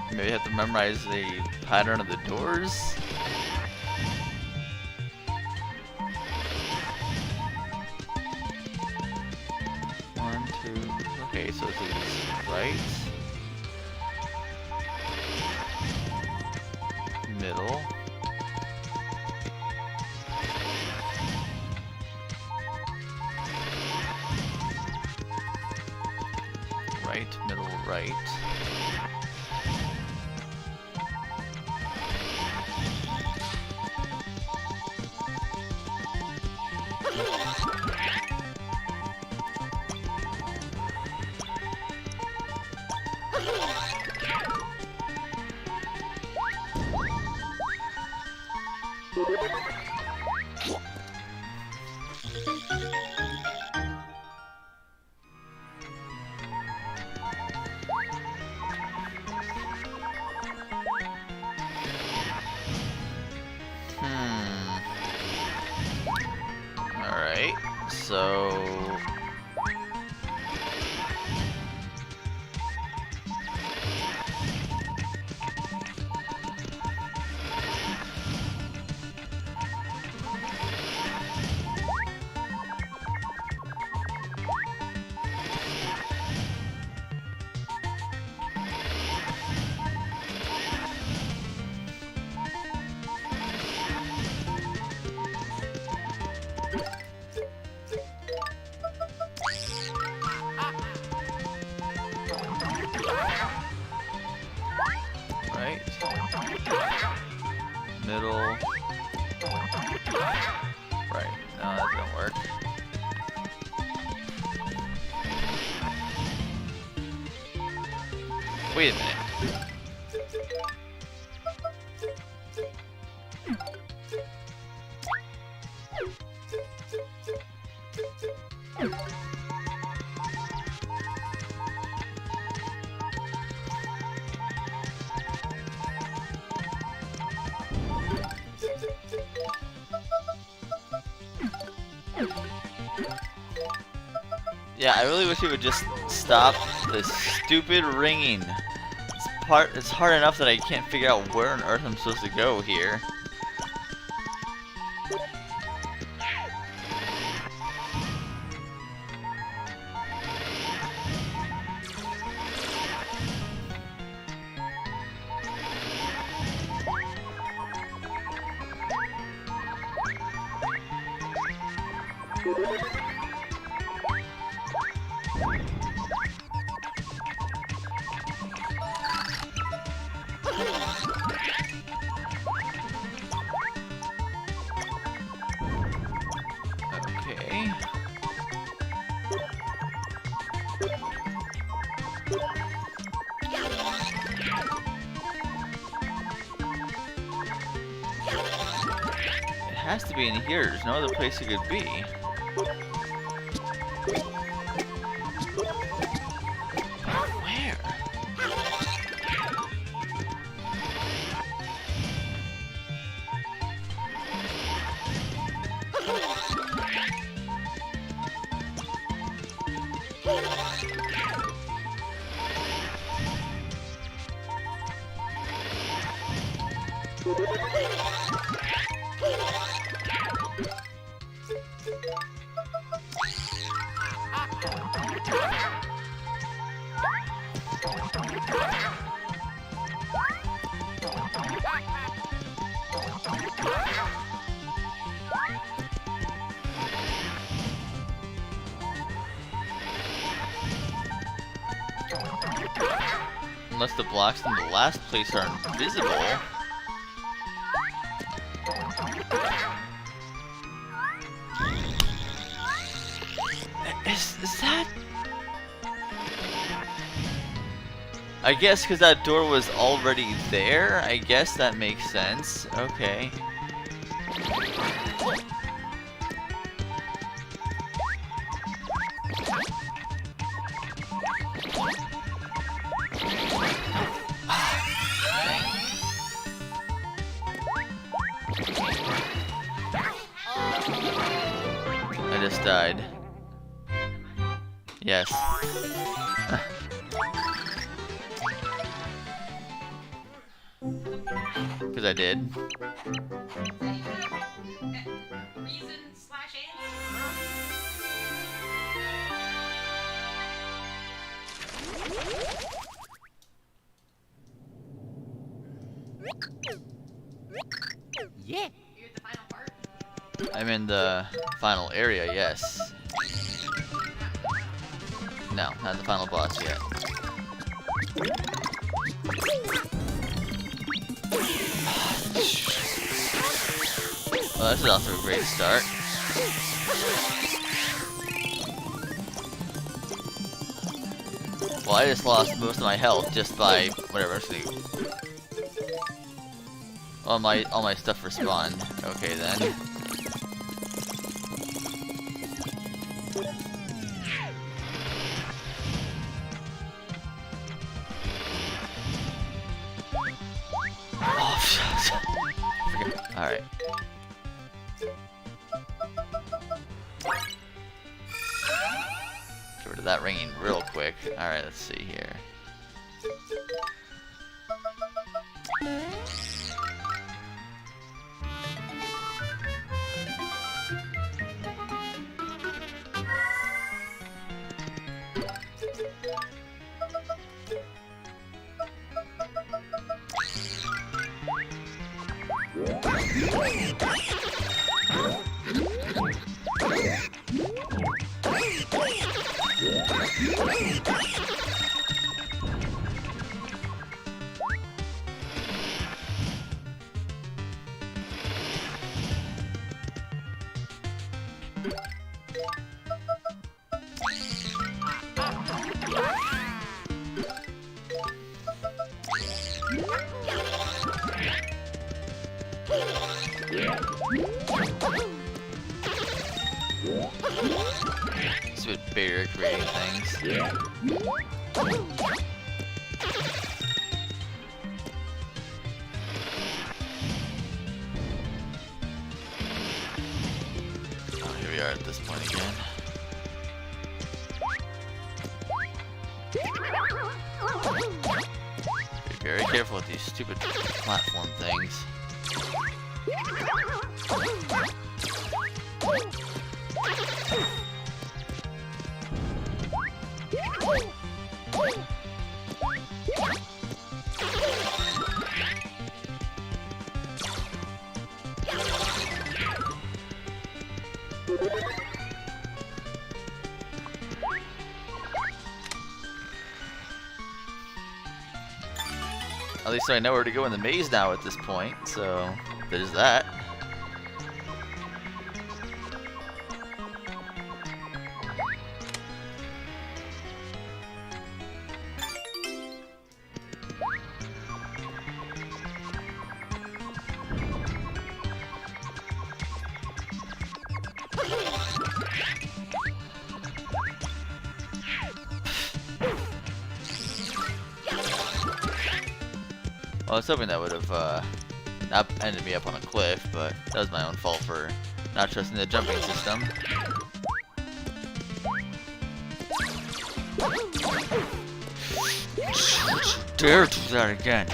Maybe I have to memorize the pattern of the doors? One, two. Okay, so this is right. Middle. Right, middle, right. Wait a minute. Yeah, I really wish it would just stop this stupid ringing. It's hard enough that I can't figure out where on earth I'm supposed to go here. Okay. It has to be in here. There's no other place it could be. Where? Unless the blocks in the last place are invisible. Is that... I guess because that door was already there, I guess that makes sense. Okay. I just died. Yes. Because I did. Yeah. I'm in the final area, yes. No, not the final boss yet. Well, this is also a great start. Well, I just lost most of my health just by whatever. All my stuff respawned. Okay then. Oh, alright. Get rid of that ringing real quick. Alright, let's see here. barrier creating things. Oh, here we are at this point again. Be very careful with these stupid platform things. At least I know where to go in the maze now at this point, so there's that. Well, I was hoping that would have not ended me up on a cliff, but that was my own fault for not trusting the jumping system. Dare do that again.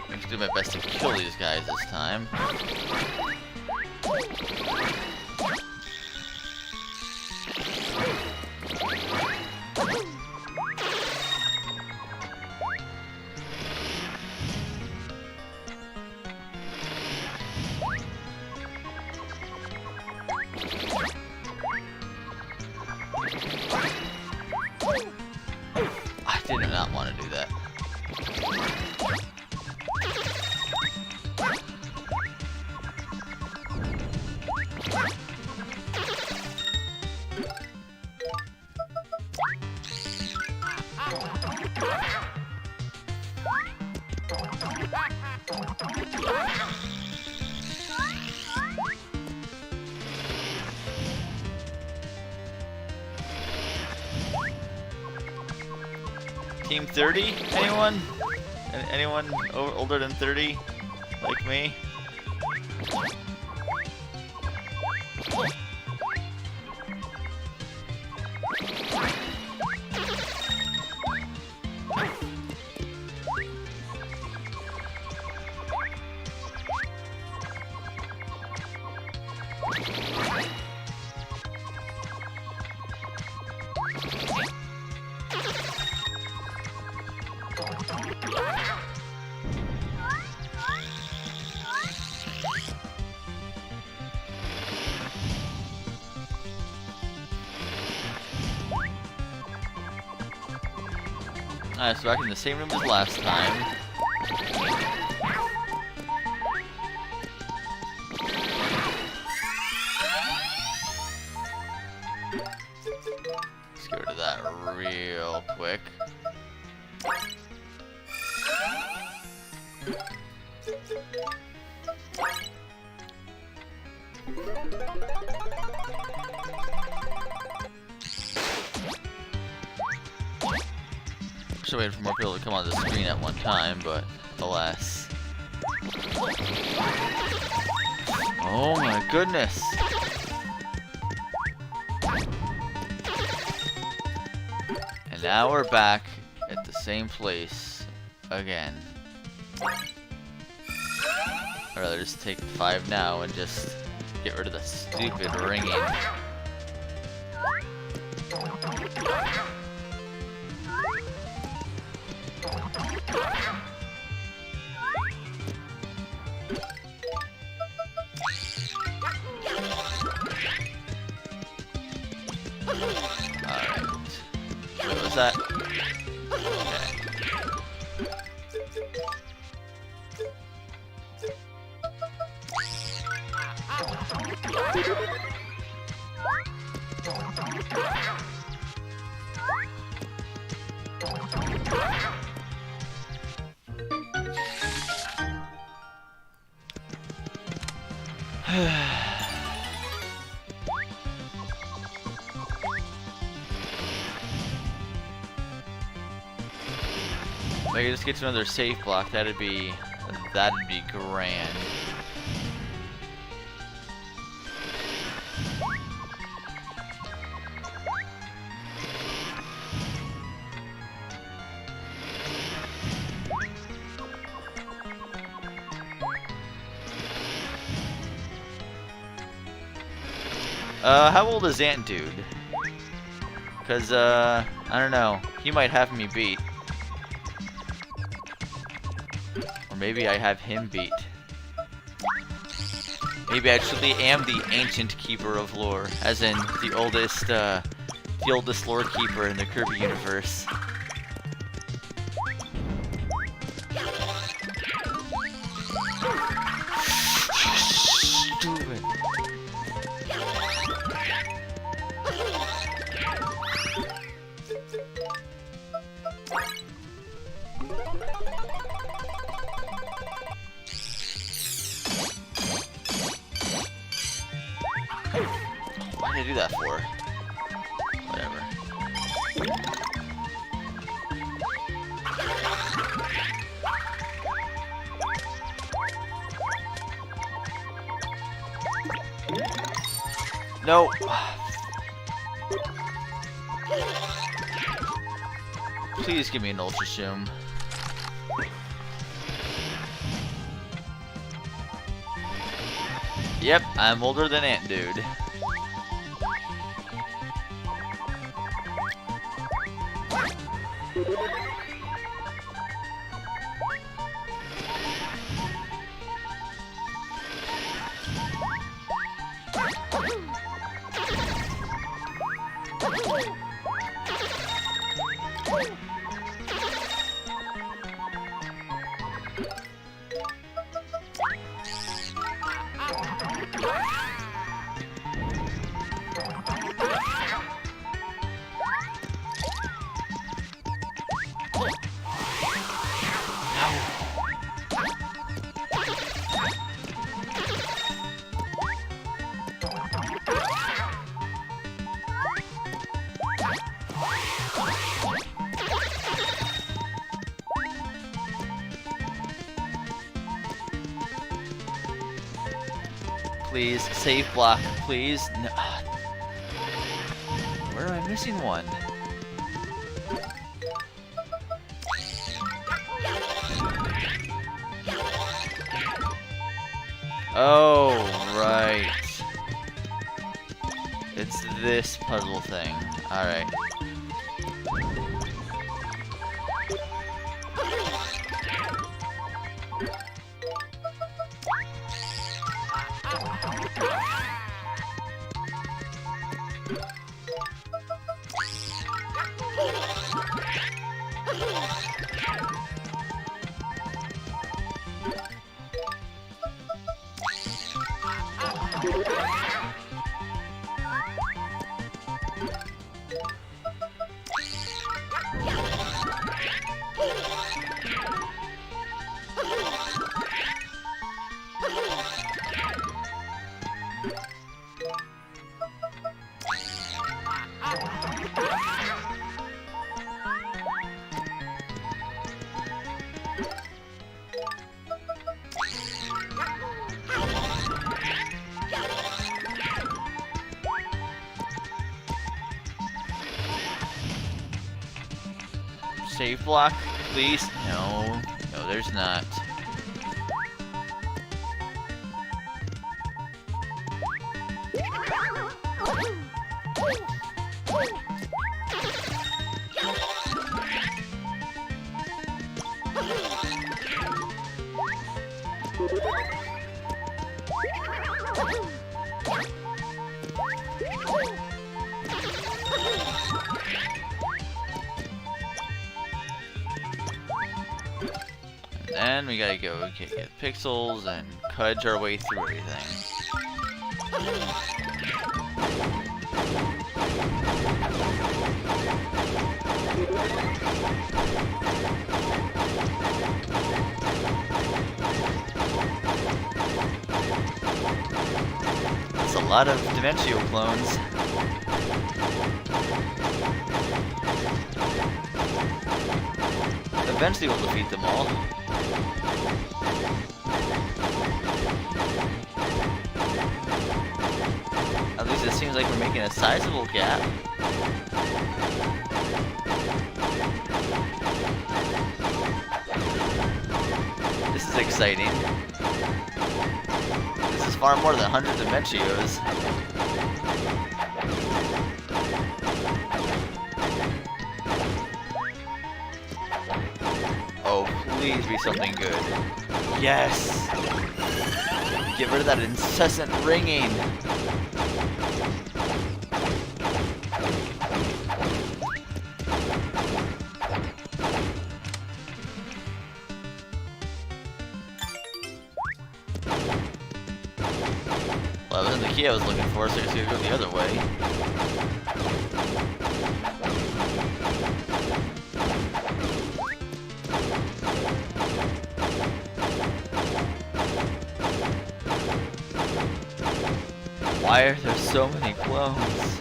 I'm gonna do my best to kill these guys this time. I did not want to do that. Team 30? Anyone? Anyone older than 30? Like me? Alright, so back in the same room as last time. Let's get rid of that real quick. Should wait for more people to come on the screen at one time, but alas. Oh my goodness! And now we're back at the same place again. I'd rather just take 5 now and just get rid of the stupid ringing. Alright. What was that? Okay. If I could just get to another safe block, that'd be grand. How old is Ant Dude? Cause, I don't know. He might have me beat. Or maybe I have him beat. Maybe I truly am the ancient keeper of lore, as in the oldest lore keeper in the Kirby universe. Stupid. What did I do that for? Whatever. No. Please give me an Ultra Zoom. Yep, I'm older than Ant Dude. Please, save block, please. No. Where am I missing one? Oh, right. It's this puzzle thing. Alright. Save block, please. No, no, there's not. Then we gotta go okay, get pixels and cudge our way through everything. That's a lot of Dimentio clones. Eventually we'll defeat them all. At least it seems like we're making a sizable gap. This is exciting. This is far more than 100 Dimentios. Oh, please be something good. Yes! Get rid of that incessant ringing. Well, that wasn't the key I was looking for, so I guess we gotta go the other way. Why are there so many clones?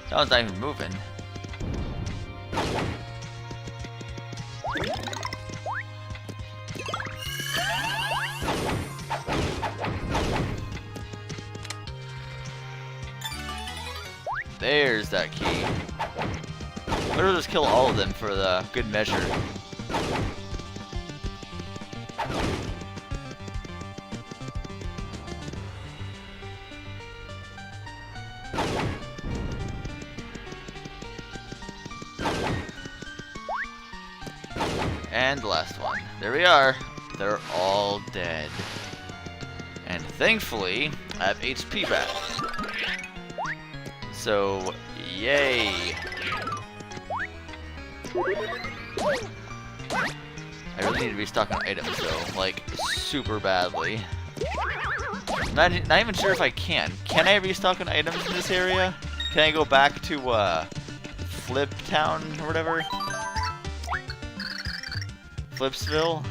That one's not even moving. There's that key. Or we'll just kill all of them for the good measure. And the last one. There we are. They're all dead. And thankfully, I have HP back. So, yay! I really need to restock on items though, like super badly. Not even sure if I can. Can I restock on items in this area? Can I go back to Flip Town or whatever? Flipsville?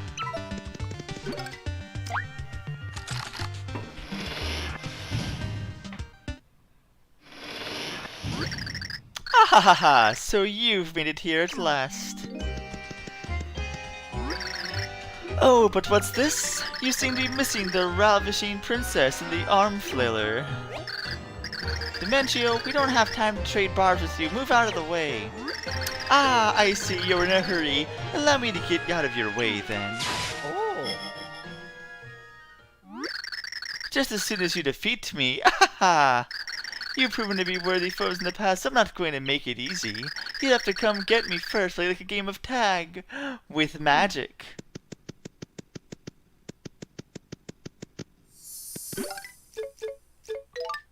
Ha ha ha! So you've made it here at last. Oh, but what's this? You seem to be missing the ravishing princess and the arm flailer. Dimentio, we don't have time to trade barbs with you. Move out of the way. Ah, I see you're in a hurry. Allow me to get out of your way then. Oh. Just as soon as you defeat me. Ah ha! You've proven to be worthy foes in the past, so I'm not going to make it easy. You'll have to come get me first, like a game of tag. With magic.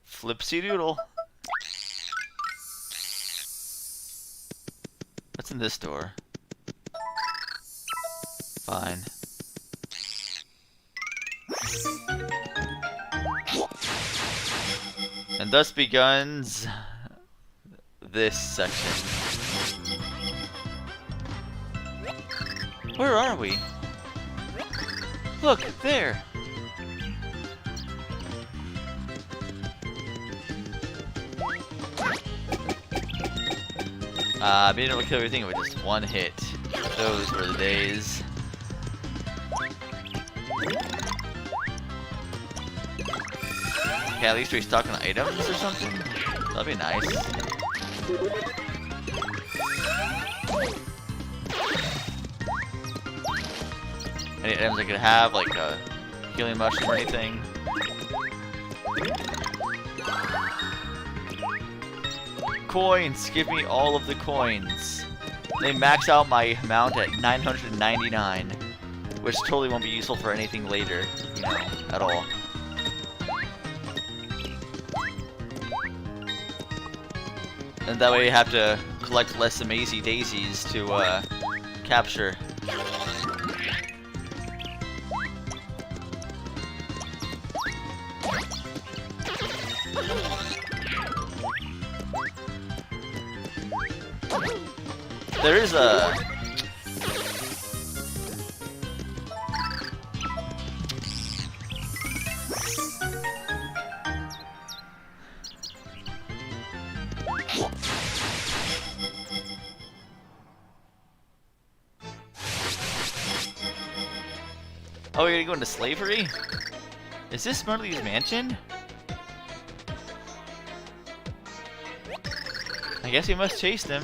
Flipsy doodle. What's in this door? Fine. And thus beguns this section. Where are we? Look, there! Being able to kill everything with just one hit. Those were the days. can at least restock on items or something? That'd be nice. Any items I could have, like a healing mushroom or anything? Coins! Give me all of the coins. They max out my amount at 999, which totally won't be useful for anything later, you know, at all. And that way you have to collect less Amazy Daisies to capture. There is a... Oh, you're gonna go into slavery? Is this Marley's mansion? I guess we must chase them.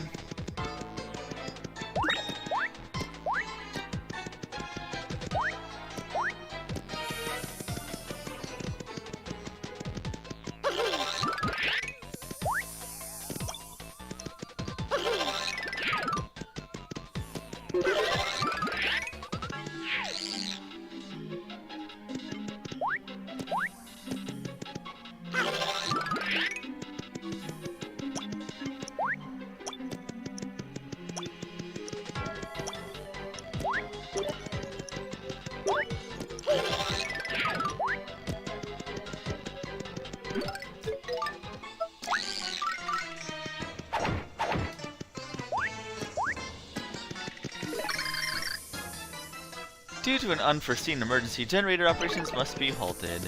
Due to an unforeseen emergency, generator operations must be halted.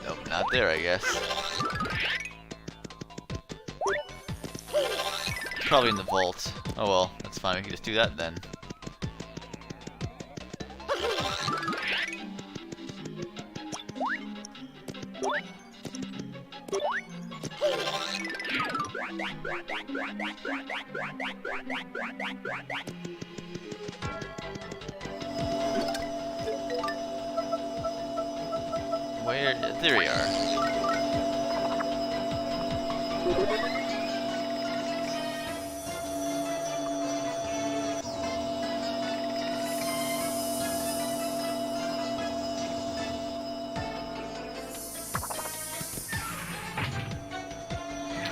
Nope, not there, I guess. Probably in the vault. Oh well, that's fine, we can just do that then. Where? There we are.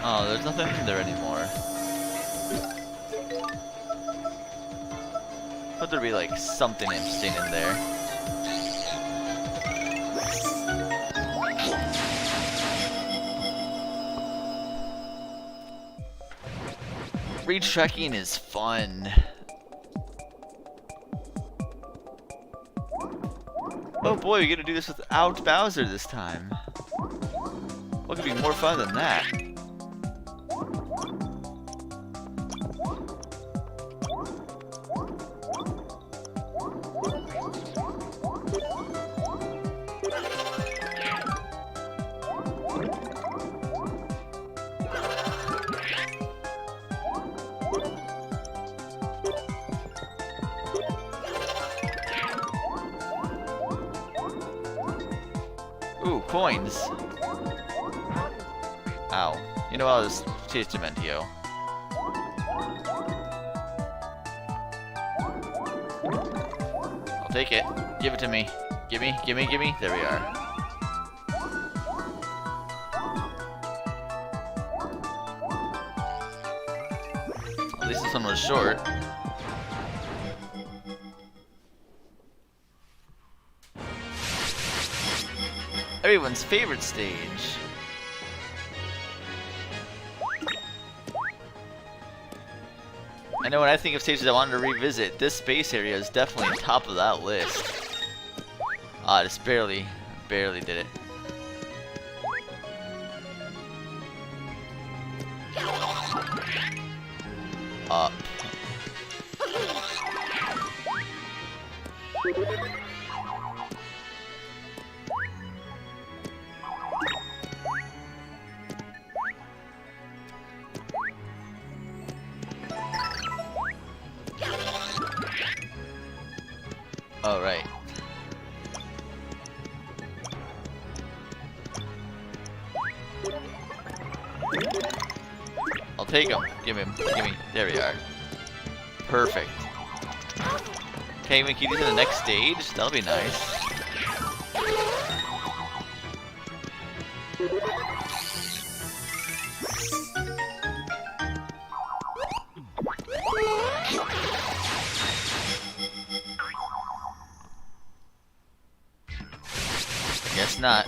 Oh, there's nothing in there anymore. Thought there'd be like something interesting in there. Retrekking is fun. Oh boy, we get to do this without Bowser this time. What could be more fun than that? Ooh, coins. Ow. You know what, I'll just chase Dementio. I'll take it. Give it to me. Gimme, gimme, gimme. There we are. At least this one was short. Everyone's favorite stage. I know when I think of stages I wanted to revisit, this space area is definitely top of that list. Ah, just barely did it. up. All right. I'll take him. Give me. There we are. Perfect. Okay, we can do to the next stage. That'll be nice. Guess not.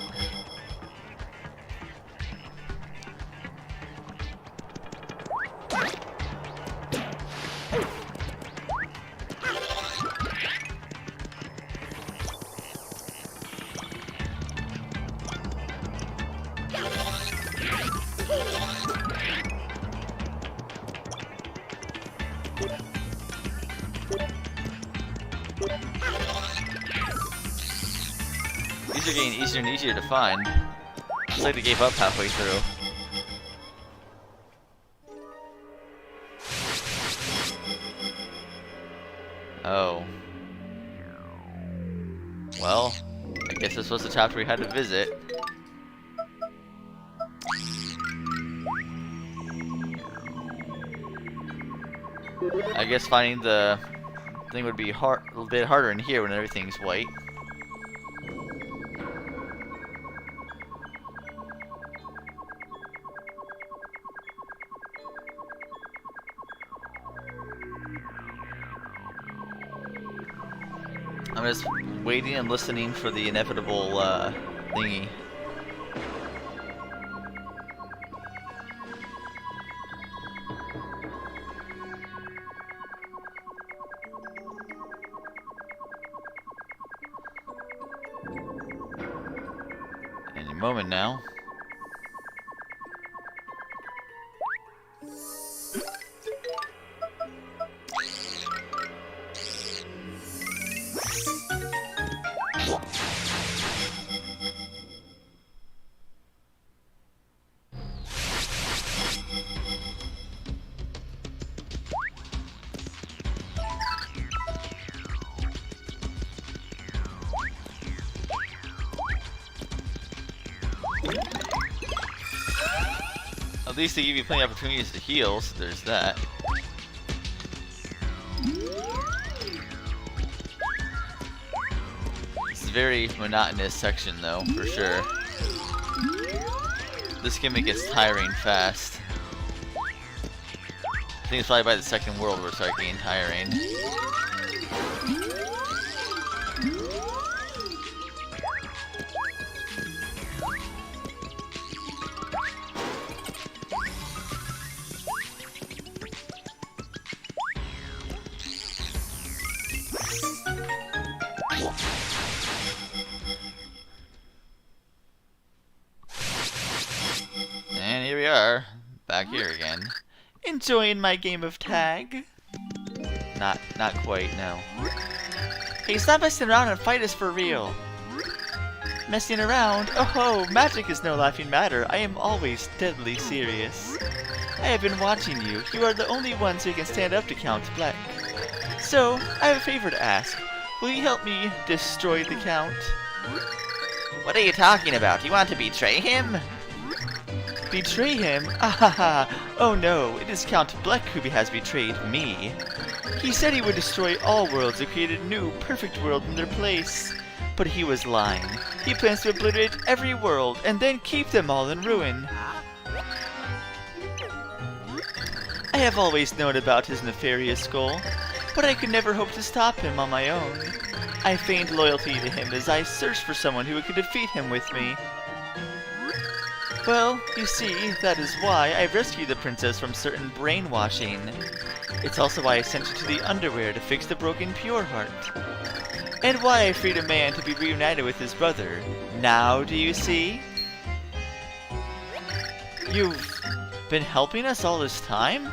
These are getting easier and easier to find. It's like they gave up halfway through. Oh. Well, I guess this was the chapter we had to visit. I guess finding the thing would be a little bit harder in here when everything's white. I'm just waiting and listening for the inevitable thingy. Any moment now. At least they give you plenty of opportunities to heal, so there's that. It's a very monotonous section though, for sure. This gimmick gets tiring fast. I think it's probably by the second world where it starts getting tiring. And here we are, back here again. Enjoying my game of tag? Not quite, no. Hey, stop messing around and fight us for real. Messing around? Oh ho, magic is no laughing matter. I am always deadly serious. I have been watching you. You are the only ones who can stand up to Count Black. So, I have a favor to ask. Will you help me destroy the Count? What are you talking about? You want to betray him? Betray him? Ahaha! Oh no, it is Count Black who has betrayed me. He said he would destroy all worlds and create a new, perfect world in their place. But he was lying. He plans to obliterate every world and then keep them all in ruin. I have always known about his nefarious goal, but I could never hope to stop him on my own. I feigned loyalty to him as I searched for someone who could defeat him with me. Well, you see, that is why I rescued the princess from certain brainwashing. It's also why I sent you to the underwear to fix the broken pure heart. And why I freed a man to be reunited with his brother. Now do you see? You've been helping us all this time?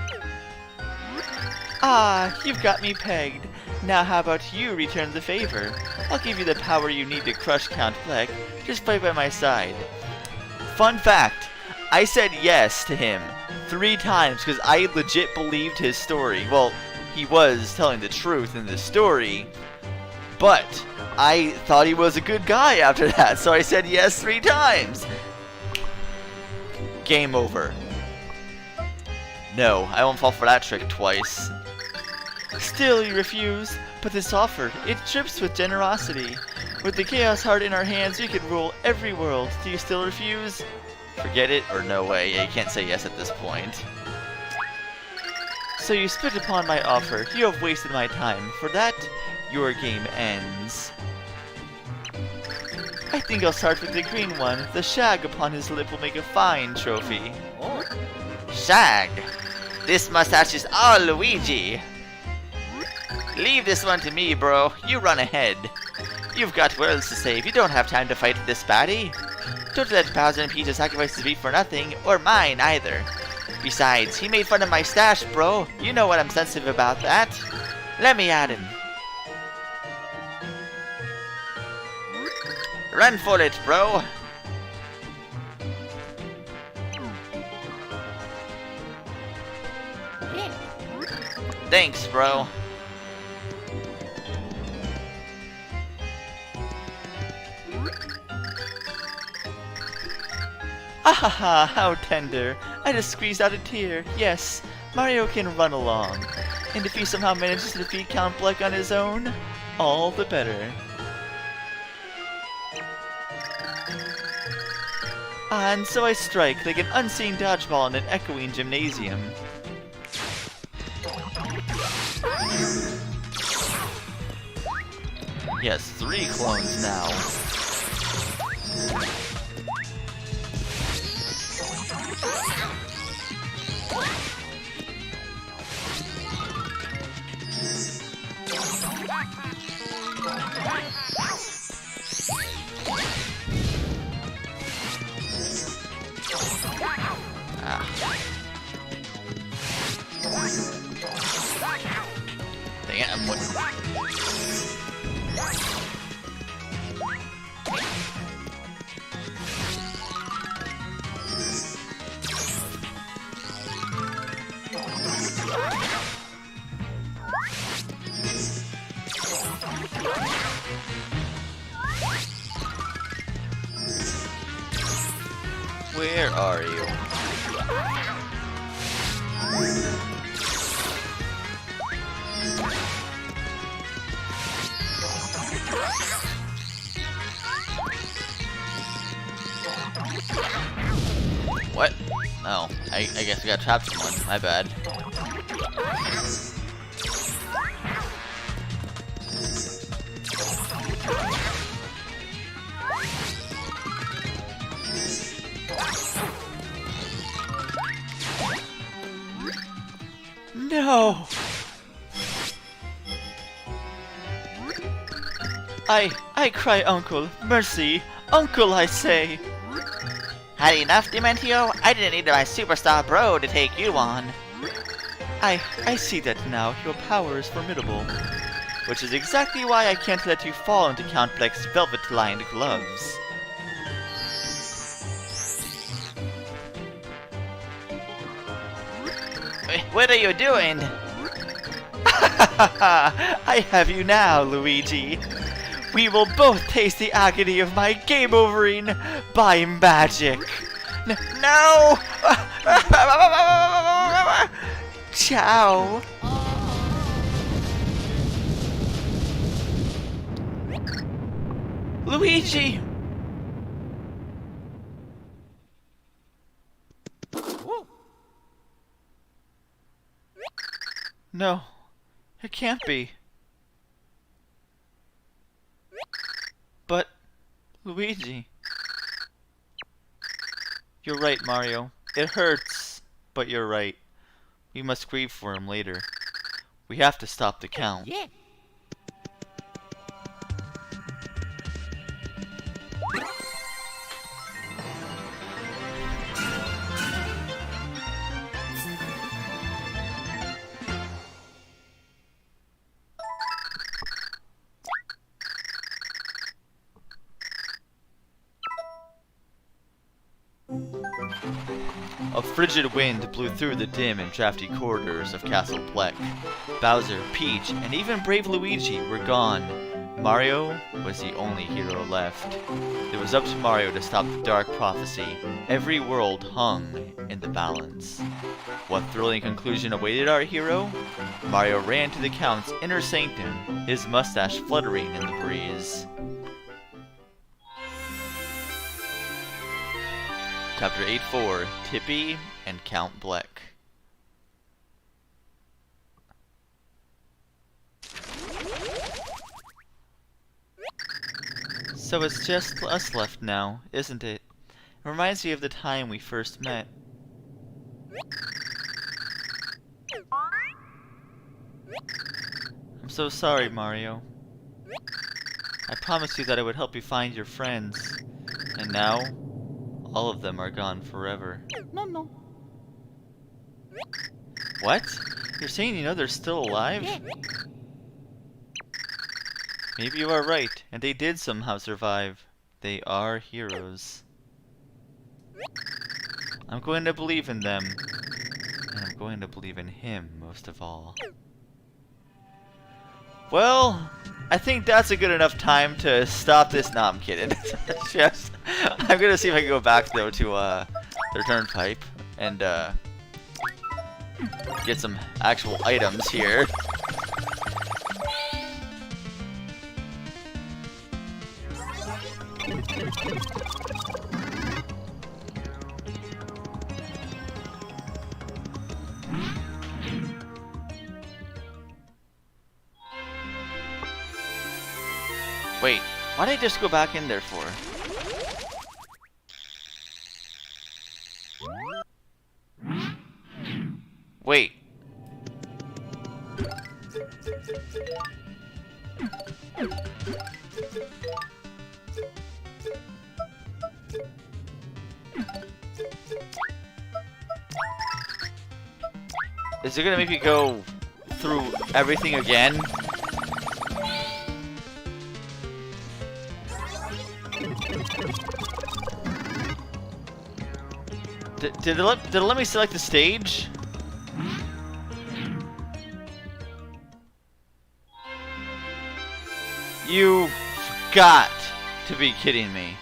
Ah, you've got me pegged. Now how about you return the favor? I'll give you the power you need to crush Count Bleck. Just fight by my side. Fun fact, I said yes to him 3 times because I legit believed his story. Well, he was telling the truth in the story, but I thought he was a good guy after that, so I said yes 3 times. Game over. No, I won't fall for that trick twice. Still you refuse, but this offer, it drips with generosity. With the Chaos Heart in our hands, we could rule every world. Do you still refuse? Forget it, or no way. Yeah, you can't say yes at this point. So you spit upon my offer. You have wasted my time. For that, your game ends. I think I'll start with the green one. The shag upon his lip will make a fine trophy. Oh. Shag. This mustache is all Luigi. Leave this one to me, bro. You run ahead. You've got worlds to save. You don't have time to fight this baddie. Don't let Bowser and Peach's sacrifices be for nothing, or mine either. Besides, he made fun of my stash, bro. You know what I'm sensitive about that. Let me at him. Run for it, bro. Thanks, bro. Ah, how tender. I just squeezed out a tear. Yes, Mario can run along. And if he somehow manages to defeat Count Bleck on his own, all the better. Ah, and so I strike like an unseen dodgeball in an echoing gymnasium. Yes, 3 clones now. Dang it, I'm looking. Where are you? What? Oh, I guess I got trapped in one. My bad. No! I cry, Uncle. Mercy. Uncle, I say. Had enough, Dementio? I didn't need my superstar bro to take you on. I see that now. Your power is formidable. Which is exactly why I can't let you fall into Count Bleck's velvet-lined gloves. What are you doing? I have you now, Luigi. We will both taste the agony of my game-overing by magic. No! Ciao. Luigi! No, it can't be. But, Luigi. You're right, Mario. It hurts, but you're right. We must grieve for him later. We have to stop the count. Yeah. A frigid wind blew through the dim and drafty corridors of Castle Bleck. Bowser, Peach, and even brave Luigi were gone. Mario was the only hero left. It was up to Mario to stop the dark prophecy. Every world hung in the balance. What thrilling conclusion awaited our hero? Mario ran to the Count's inner sanctum, his mustache fluttering in the breeze. Chapter 8-4, Tippy and Count Bleck. So it's just us left now, isn't it? It reminds me of the time we first met. I'm so sorry, Mario. I promised you that I would help you find your friends. And now, all of them are gone forever. No. What? You're saying you know they're still alive? Maybe you are right, and they did somehow survive. They are heroes. I'm going to believe in them. And I'm going to believe in him most of all. Well, I think that's a good enough time to stop this. No, I'm kidding. I'm gonna see if I can go back though to the return pipe and get some actual items here. Wait, why did I just go back in there for? Wait. Is it gonna make me go through everything again? Did it let me select the stage? You got to be kidding me.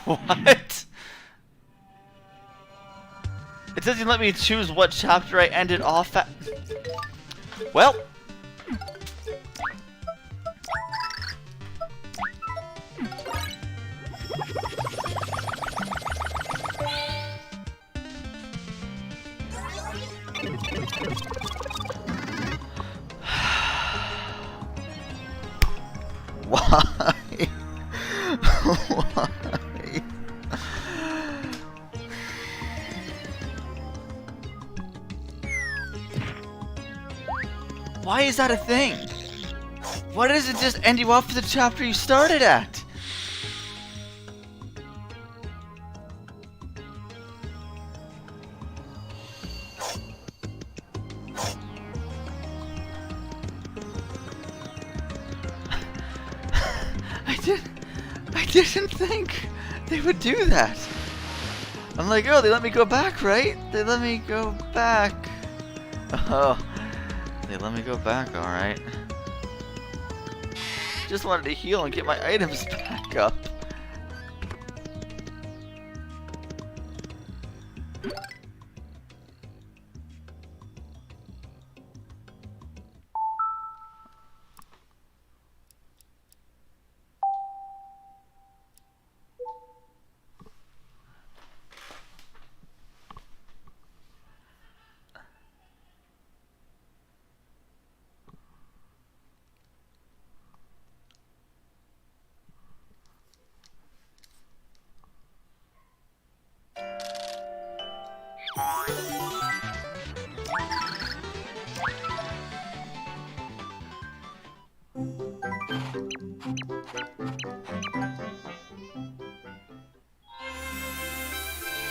What? It doesn't let me choose what chapter I ended off at. Well. Why? Why? Why is that a thing? Why does it just end you off at the chapter you started at? I didn't think they would do that. I'm like, oh, they let me go back, right? They let me go back. Oh. They let me go back, alright. Just wanted to heal and get my items back up.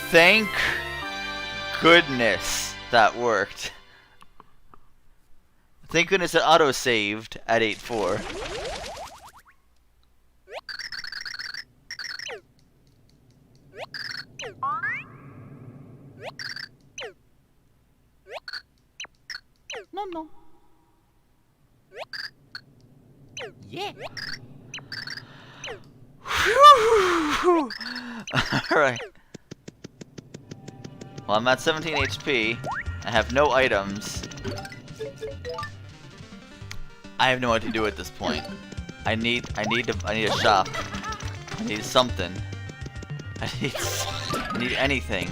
Thank goodness that worked. Thank goodness it auto-saved at 8-4. No. Yeah. Alright. Well, I'm at 17 HP. I have no items. I have no idea what to do at this point. I need a shop. I need something. I need anything.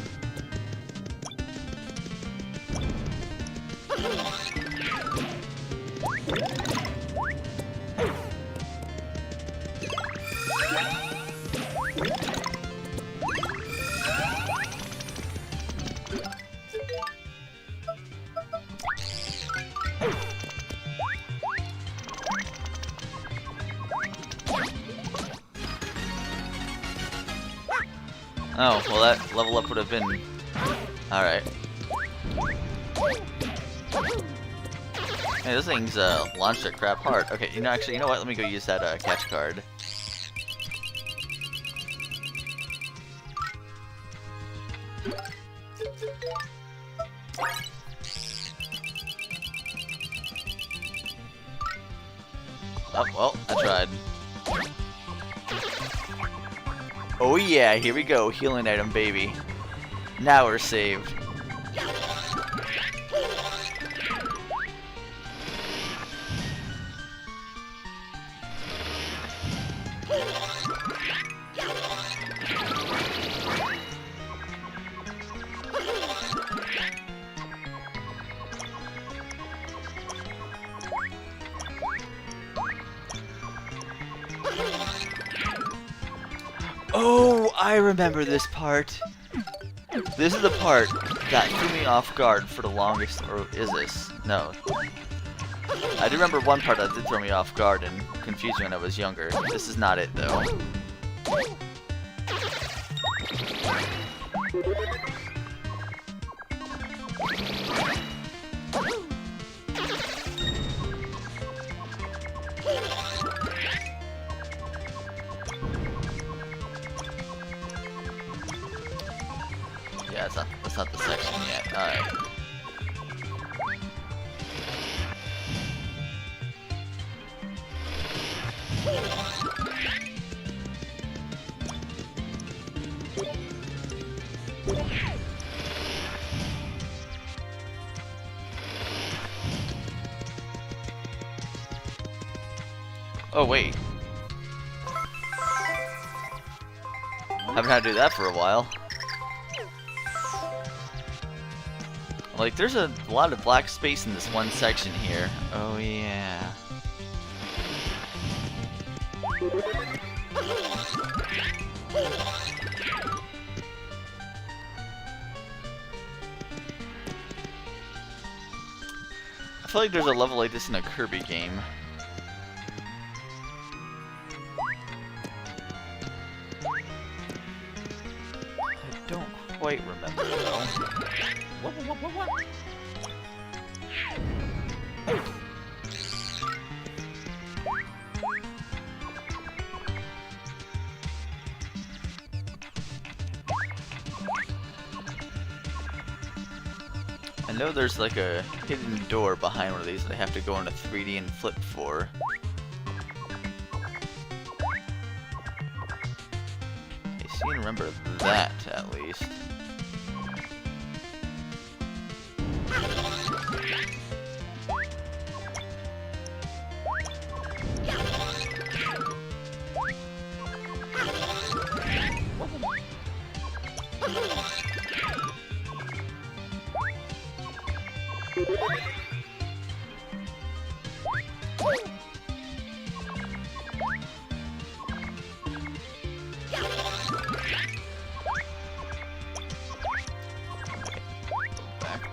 Oh, well that level up would have been... Alright. Hey, this thing's launched at crap hard. Okay, actually, you know what? Let me go use that catch card. Oh, well, I tried. Oh yeah, here we go, healing item, baby. Now we're saved. Oh, I remember this part. This is the part that threw me off guard for the longest, or is this? No. I do remember one part that did throw me off guard and confuse me when I was younger. This is not it, though. Yeah, that's not the section yet. Alright. Oh, wait. Haven't had to do that for a while. Like, there's a lot of black space in this one section here. Oh, yeah. I feel like there's a level like this in a Kirby game. I don't quite remember, though. What? I know there's like a hidden door behind one of these that I have to go into 3D and flip for. I seem to remember that, at least.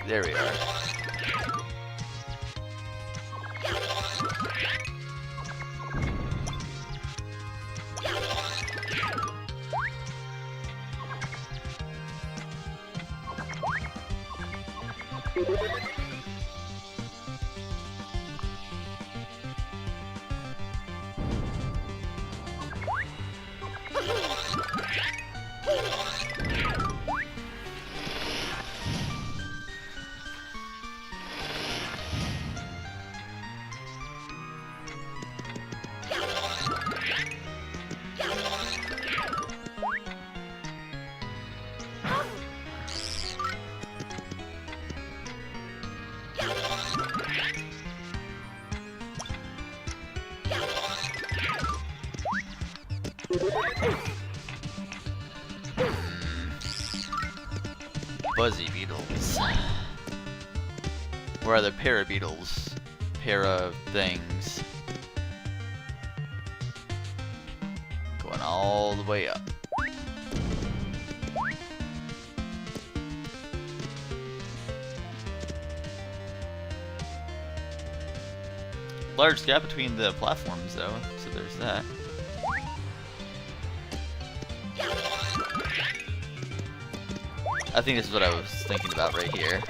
There we are. buzzy beetles. Where are the para beetles? Para things. Going all the way up. Large gap between the platforms though, so there's that. I think this is what I was thinking about right here.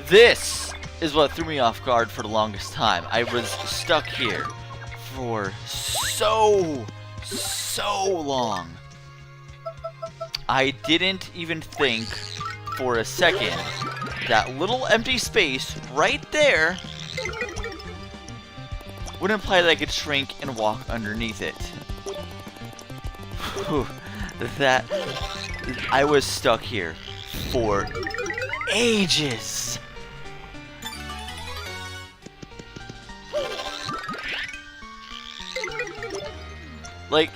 This is what threw me off guard for the longest time. I was stuck here for so long. I didn't even think for a second that little empty space right there would imply that I could shrink and walk underneath it. Whew, that I was stuck here for ages. Like,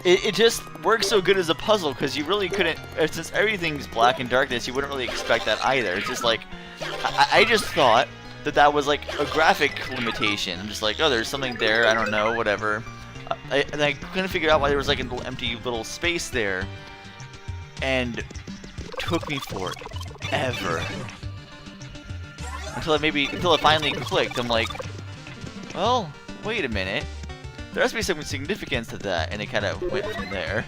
it just works so good as a puzzle because you really couldn't, since everything's black and darkness, you wouldn't really expect that either. It's just like, I just thought that that was like a graphic limitation. I'm just like, oh, there's something there, I don't know, whatever. And I couldn't figure out why there was like a little empty little space there. And it took me forever. Until it finally clicked. I'm like, well, wait a minute. There has to be some significance to that, and it kind of went from there.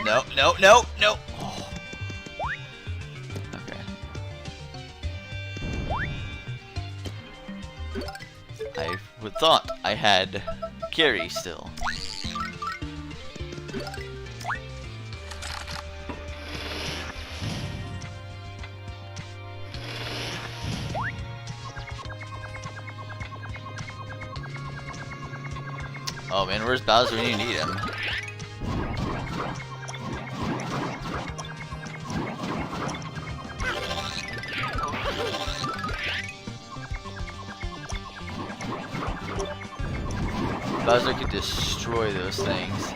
No, no, no, no! Oh. Okay. I would thought I had Gary still. Oh man, where's Bowser when you need him? Bowser could destroy those things.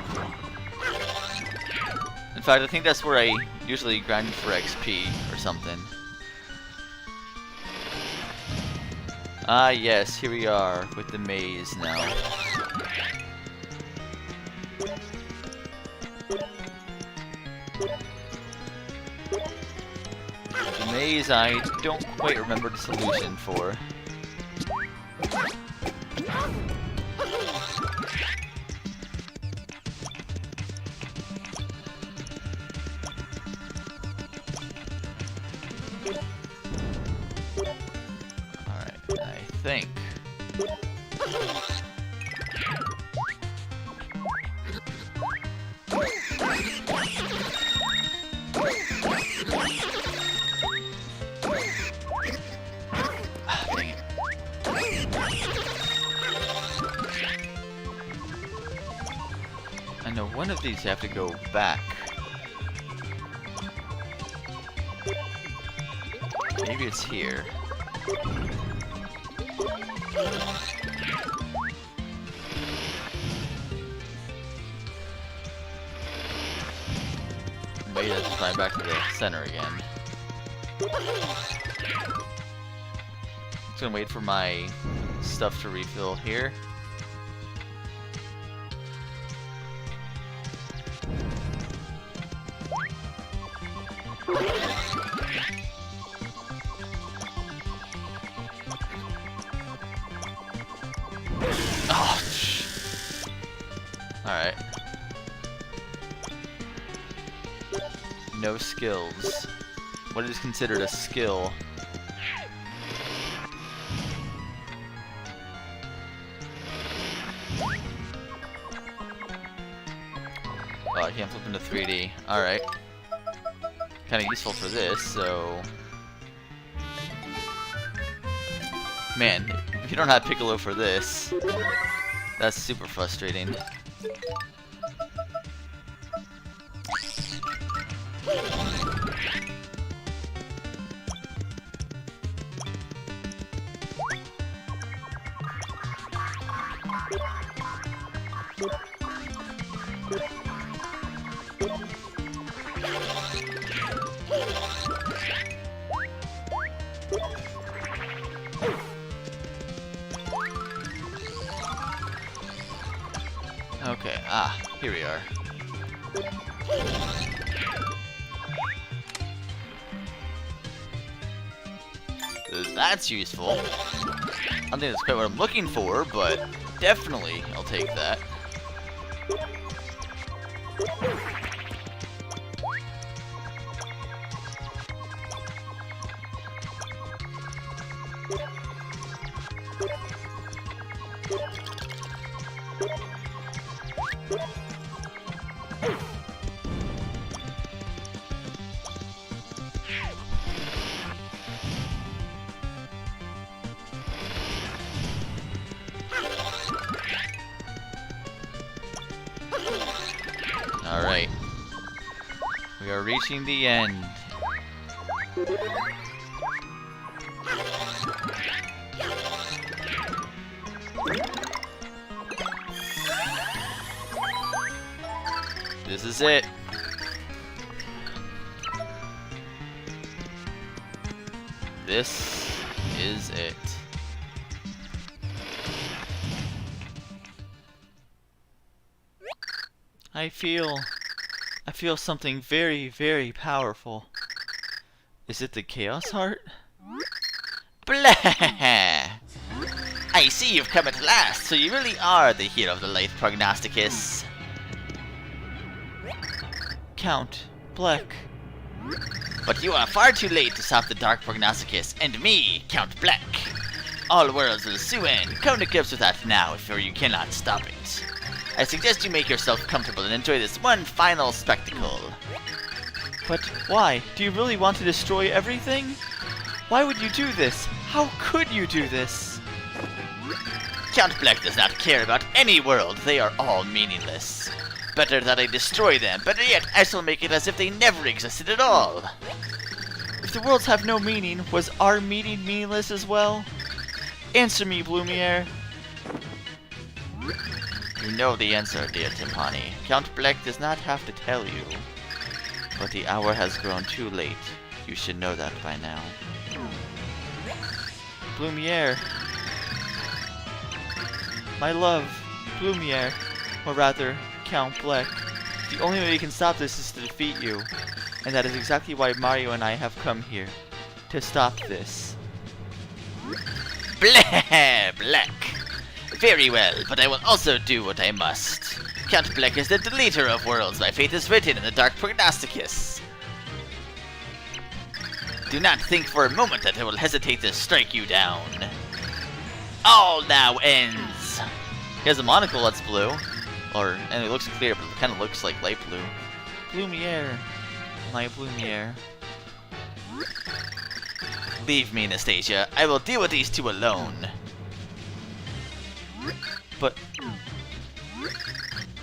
In fact, I think that's where I usually grind for XP or something. Ah yes, here we are with the maze now. The maze I don't quite remember the solution for. Alright, I think. Dang it. I know one of these have to go back. Maybe it's here. Maybe that's just right back to the center again. Just gonna wait for my stuff to refill here. Oh, alright. No skills. What is considered a skill? Oh, I can't flip into 3D. Alright. Kinda useful for this, so... Man, if you don't have Piccolo for this, that's super frustrating. Okay, here we are. That's useful. I don't think that's quite what I'm looking for, but definitely I'll take that. Alright. We are reaching the end. This is it. This is it. I feel something very, very powerful. Is it the Chaos Heart? Blah! I see you've come at last, so you really are the hero of the Life Prognosticus. Count Bleck. But you are far too late to stop the Dark Prognosticus and me, Count Bleck. All worlds will soon end. Come to grips with that now, or you cannot stop it. I suggest you make yourself comfortable and enjoy this one final spectacle. But why? Do you really want to destroy everything? Why would you do this? How could you do this? Count Bleck does not care about any world. They are all meaningless. Better that I destroy them. Better yet, I shall make it as if they never existed at all. If the worlds have no meaning, was our meaning meaningless as well? Answer me, Blumiere. You know the answer, dear Timpani. Count Bleck does not have to tell you. But the hour has grown too late. You should know that by now. Blumiere. My love, Blumiere. Or rather, Count Bleck. The only way we can stop this is to defeat you. And that is exactly why Mario and I have come here. To stop this. Blah! Bleck. Very well, but I will also do what I must. Count Bleck is the deleter of worlds. My fate is written in the Dark Prognosticus. Do not think for a moment that I will hesitate to strike you down. All now ends. He has a monocle that's blue. And it looks clear, but it kind of looks like light blue. Blumiere. My Blumiere. Leave me, Anastasia. I will deal with these two alone. But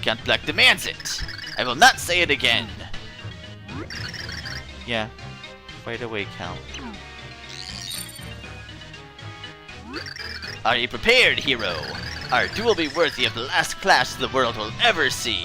Count Bleck demands it. I will not say it again. Yeah. Right away, Count. Are you prepared, hero? Our duel will be worthy of the last clash the world will ever see.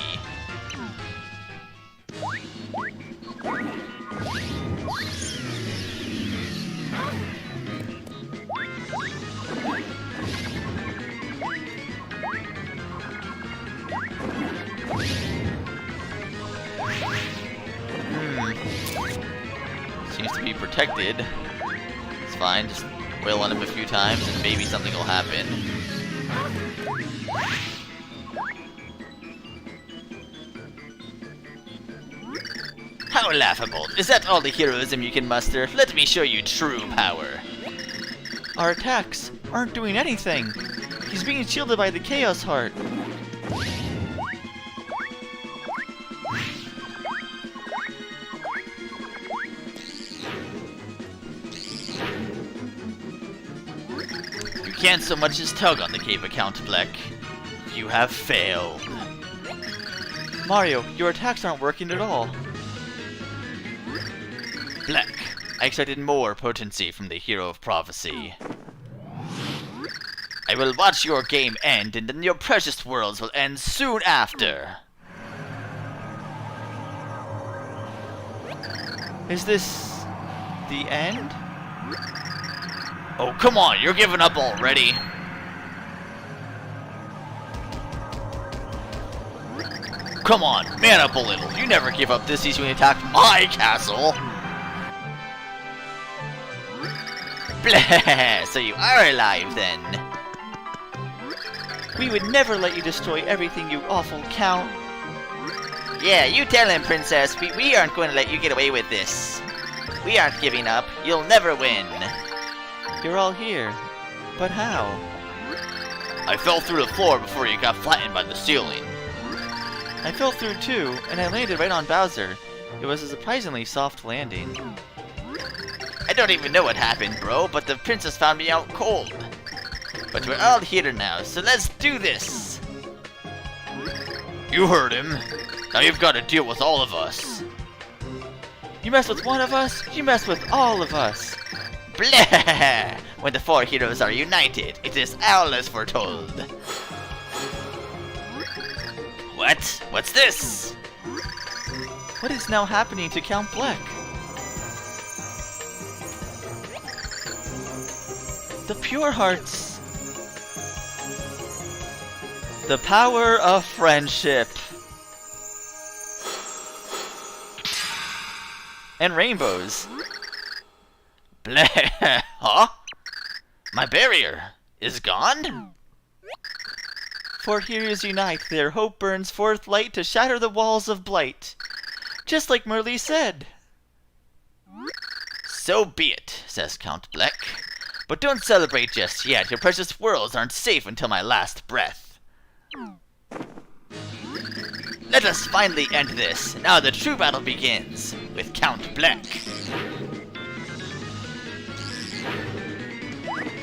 Seems to be protected. It's fine, just wail on him a few times and maybe something will happen. How laughable. Is that all the heroism you can muster? Let me show you true power. Our attacks aren't doing anything. He's being shielded by the Chaos Heart. can't so much as tug on the cape, Count Bleck. You have failed. Mario, your attacks aren't working at all. Bleck, I expected more potency from the Hero of Prophecy. I will watch your game end, and then your precious worlds will end soon after. Is this the end? Oh, come on, you're giving up already. Come on, man up a little. You never give up this easy when you attack my castle. Blah, so you are alive then. We would never let you destroy everything, you awful Count. Yeah, you tell him, Princess. We aren't going to let you get away with this. We aren't giving up. You'll never win. You're all here. But how? I fell through the floor before you got flattened by the ceiling. I fell through too, and I landed right on Bowser. It was a surprisingly soft landing. I don't even know what happened, bro, but the princess found me out cold. But we're all here now, so let's do this! You heard him. Now you've got to deal with all of us. You mess with one of us, you mess with all of us. Blah! When the four heroes are united, it is all as foretold. What? What's this? What is now happening to Count Bleck? The Pure Hearts. The power of friendship. And rainbows. Blah. Huh? My barrier is gone? For heroes unite, their hope burns forth light to shatter the walls of blight. Just like Merlee said. So be it, says Count Bleck. But don't celebrate just yet. Your precious worlds aren't safe until my last breath. Let us finally end this. Now the true battle begins with Count Bleck.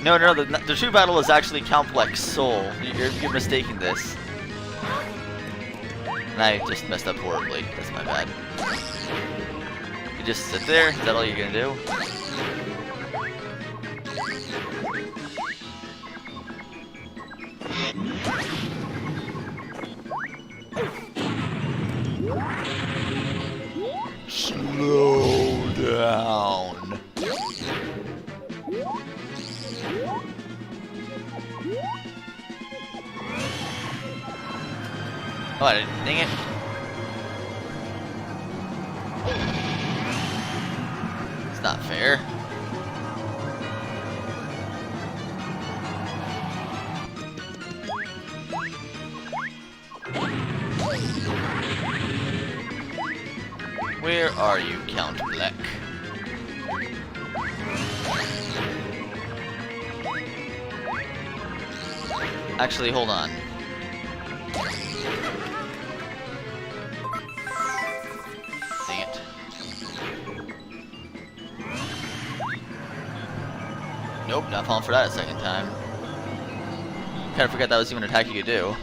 No, the true battle is actually Count Bleck's soul. You're mistaking this. And I just messed up horribly. That's my bad. You just sit there? Is that all you're gonna do? Slow down. Oh, dang it. It's not fair. Where are you, Count Bleck? Actually, hold on. Dang it. Nope, not falling for that a second time. Kinda forgot that was even an attack you could do.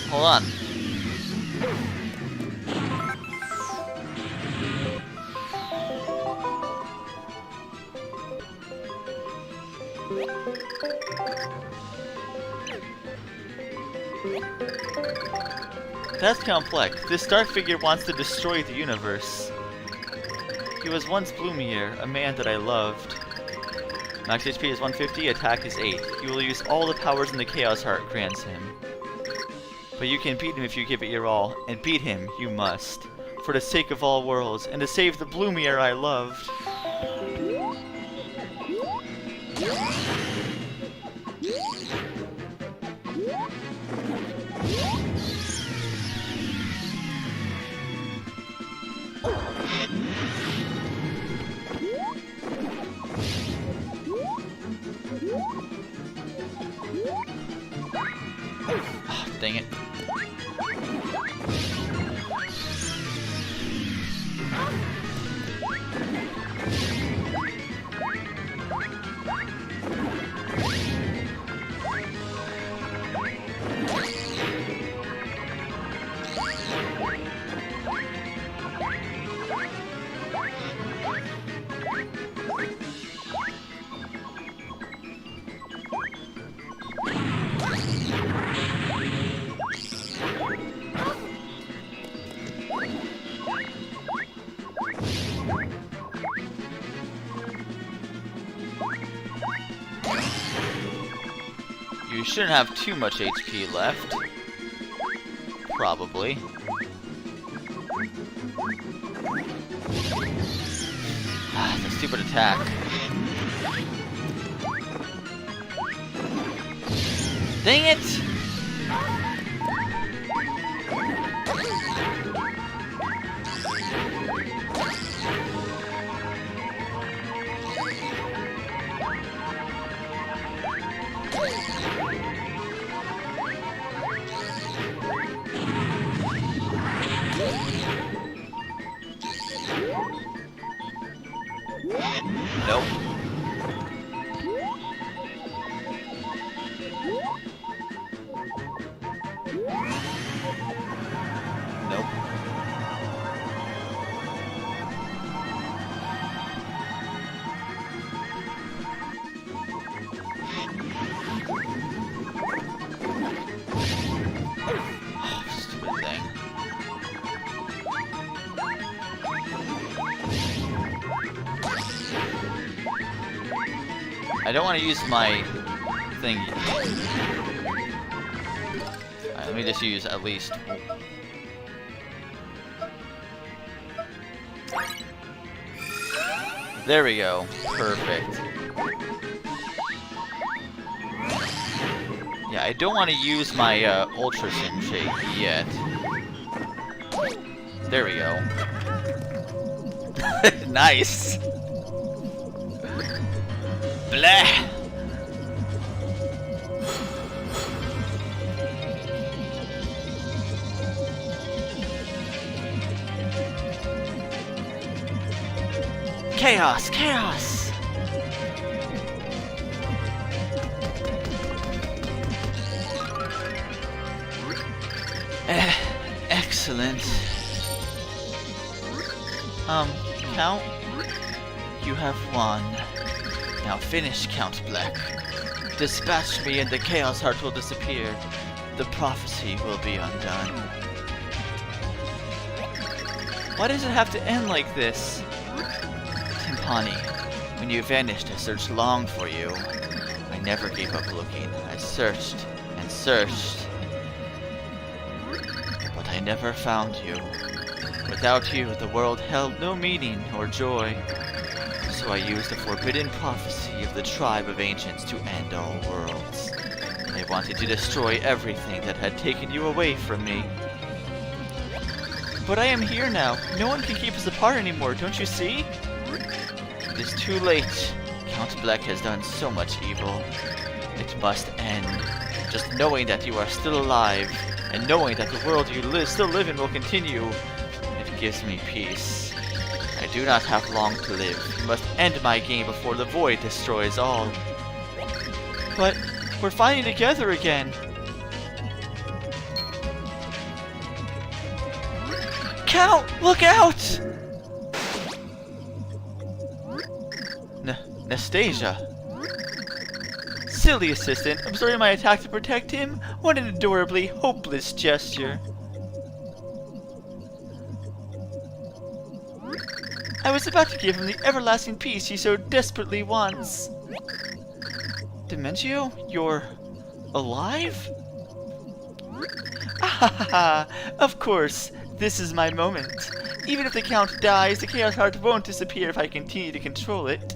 Hold on. That's Count Bleck. This dark figure wants to destroy the universe. He was once Bloomier, a man that I loved. Max HP is 150, attack is 8. He will use all the powers in the Chaos Heart grants him. But you can beat him if you give it your all, and beat him you must, for the sake of all worlds, and to save the Bloomier I loved. You shouldn't have too much HP left. Probably. Ah, the stupid attack. Dang it! Nope. Nope. Oh, stupid thing. I don't want to use my thing. Alright, let me just use at least. There we go. Perfect. Yeah, I don't want to use my Ultra Sim Shake yet. There we go. Nice! Blah! Chaos! Chaos! Excellent. Count? You have won. Now finish, Count Black. Dispatch me and the Chaos Heart will disappear. The prophecy will be undone. Why does it have to end like this? Timpani, when you vanished, I searched long for you. I never gave up looking. I searched and searched. But I never found you. Without you, the world held no meaning or joy. So I used the forbidden prophecy of the tribe of ancients to end all worlds. They wanted to destroy everything that had taken you away from me. But I am here now. No one can keep us apart anymore, don't you see? It is too late. Count Black has done so much evil. It must end. Just knowing that you are still alive, and knowing that the world you still live in will continue, it gives me peace. I do not have long to live. You must end my game before the void destroys all. But we're finally together again. Count! Look out! Nastasia. Silly assistant, absorbing my attack to protect him? What an adorably hopeless gesture. I was about to give him the everlasting peace he so desperately wants. Dementio, you're alive? Ah, of course, this is my moment. Even if the Count dies, the Chaos Heart won't disappear if I continue to control it.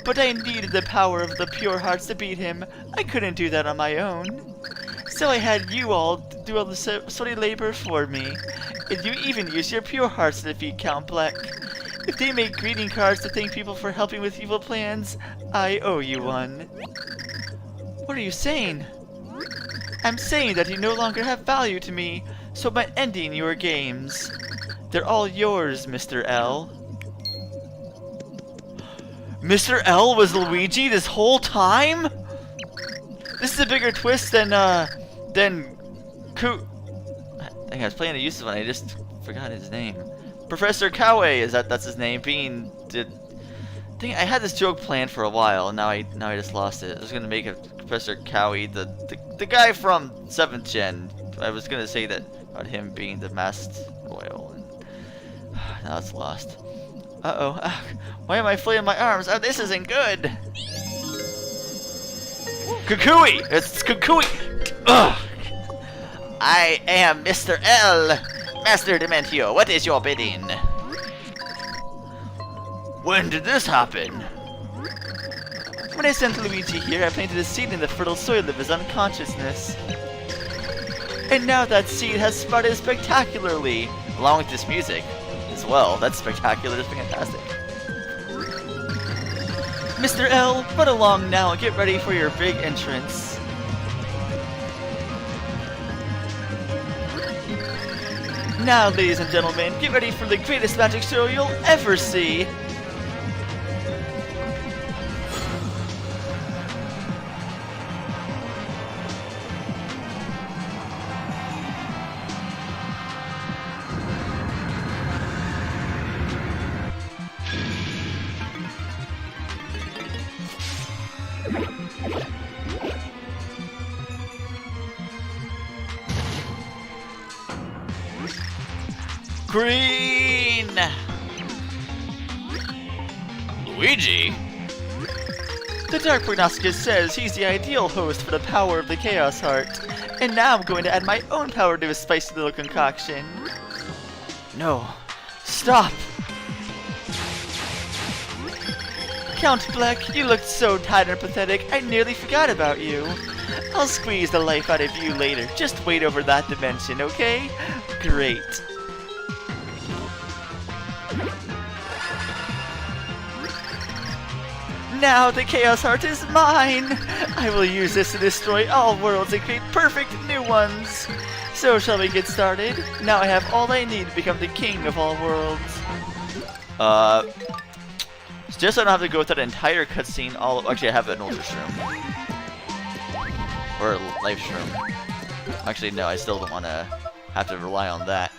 But I needed the power of the pure hearts to beat him. I couldn't do that on my own. So I had you all do all the sweaty labor for me. And you even used your pure hearts to defeat Count Black. If they make greeting cards to thank people for helping with evil plans, I owe you one. What are you saying? I'm saying that you no longer have value to me, so by ending your games. They're all yours, Mr. L. Mr. L was Luigi this whole time? This is a bigger twist than Dang, I was playing a useless one. I just forgot his name. Professor Kawe, that's his name. Dang, I had this joke planned for a while, and now I just lost it. I was gonna make a Professor Kawe, the guy from 7th Gen. I was gonna say that about him being the masked royal, and now it's lost. Uh-oh. Why am I flailing my arms? Oh, this isn't good. Kukui! It's Kukui! Ugh! I am Mr. L. Master Dementio, what is your bidding? When did this happen? When I sent Luigi here, I planted a seed in the fertile soil of his unconsciousness. And now that seed has sprouted spectacularly, along with this music as well. That's spectacular, that's fantastic. Mr. L, run along now and get ready for your big entrance. Now, ladies and gentlemen, get ready for the greatest magic show you'll ever see. Green! Luigi? The Dark Prognosticus says he's the ideal host for the power of the Chaos Heart. And now I'm going to add my own power to his spicy little concoction. No. Stop! Count Black, you looked so tired and pathetic, I nearly forgot about you. I'll squeeze the life out of you later. Just wait over that dimension, okay? Great. Now the Chaos Heart is mine! I will use this to destroy all worlds and create perfect new ones! So shall we get started? Now I have all I need to become the king of all worlds. Just so I don't have to go through that entire cutscene actually I have an Ultra Shroom. Or a Life Shroom. Actually no, I still don't want to have to rely on that.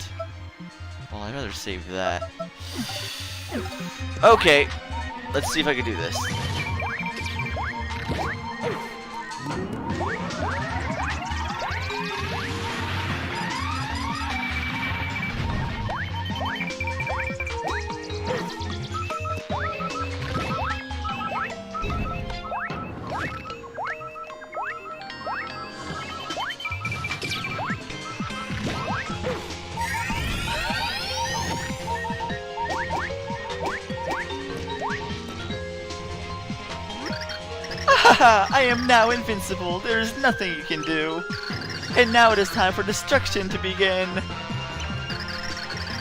Well, I'd rather save that. Okay, let's see if I can do this. Haha! I am now invincible. There is nothing you can do. And now it is time for destruction to begin.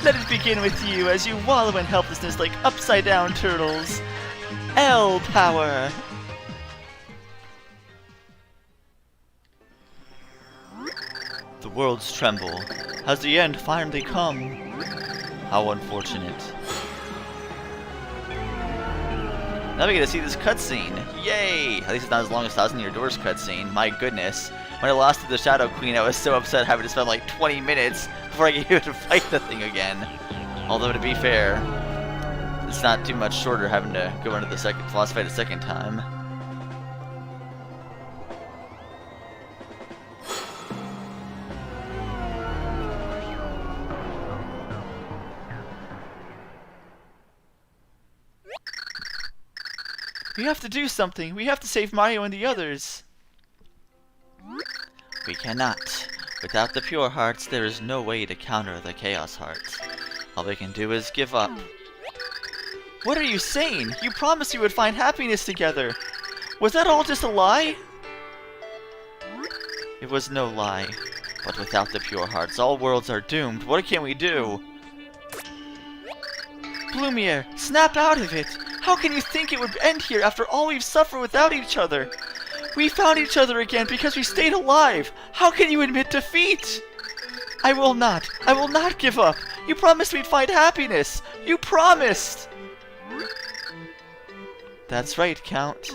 Let it begin with you as you wallow in helplessness like upside-down turtles. L power! The worlds tremble. Has the end finally come? How unfortunate. Now we get to see this cutscene. Yay! At least it's not as long as Thousand Year Doors cutscene. My goodness. When I lost to the Shadow Queen, I was so upset having to spend like 20 minutes before I get able to fight the thing again. Although to be fair, it's not too much shorter having to go into the boss fight a second time. We have to do something. We have to save Mario and the others. We cannot. Without the pure hearts, there is no way to counter the Chaos Hearts. All we can do is give up. What are you saying? You promised you would find happiness together. Was that all just a lie? It was no lie. But without the pure hearts, all worlds are doomed. What can we do? Blumiere, snap out of it! How can you think it would end here after all we've suffered without each other? We found each other again because we stayed alive! How can you admit defeat? I will not give up! You promised we'd find happiness! You promised! That's right, Count.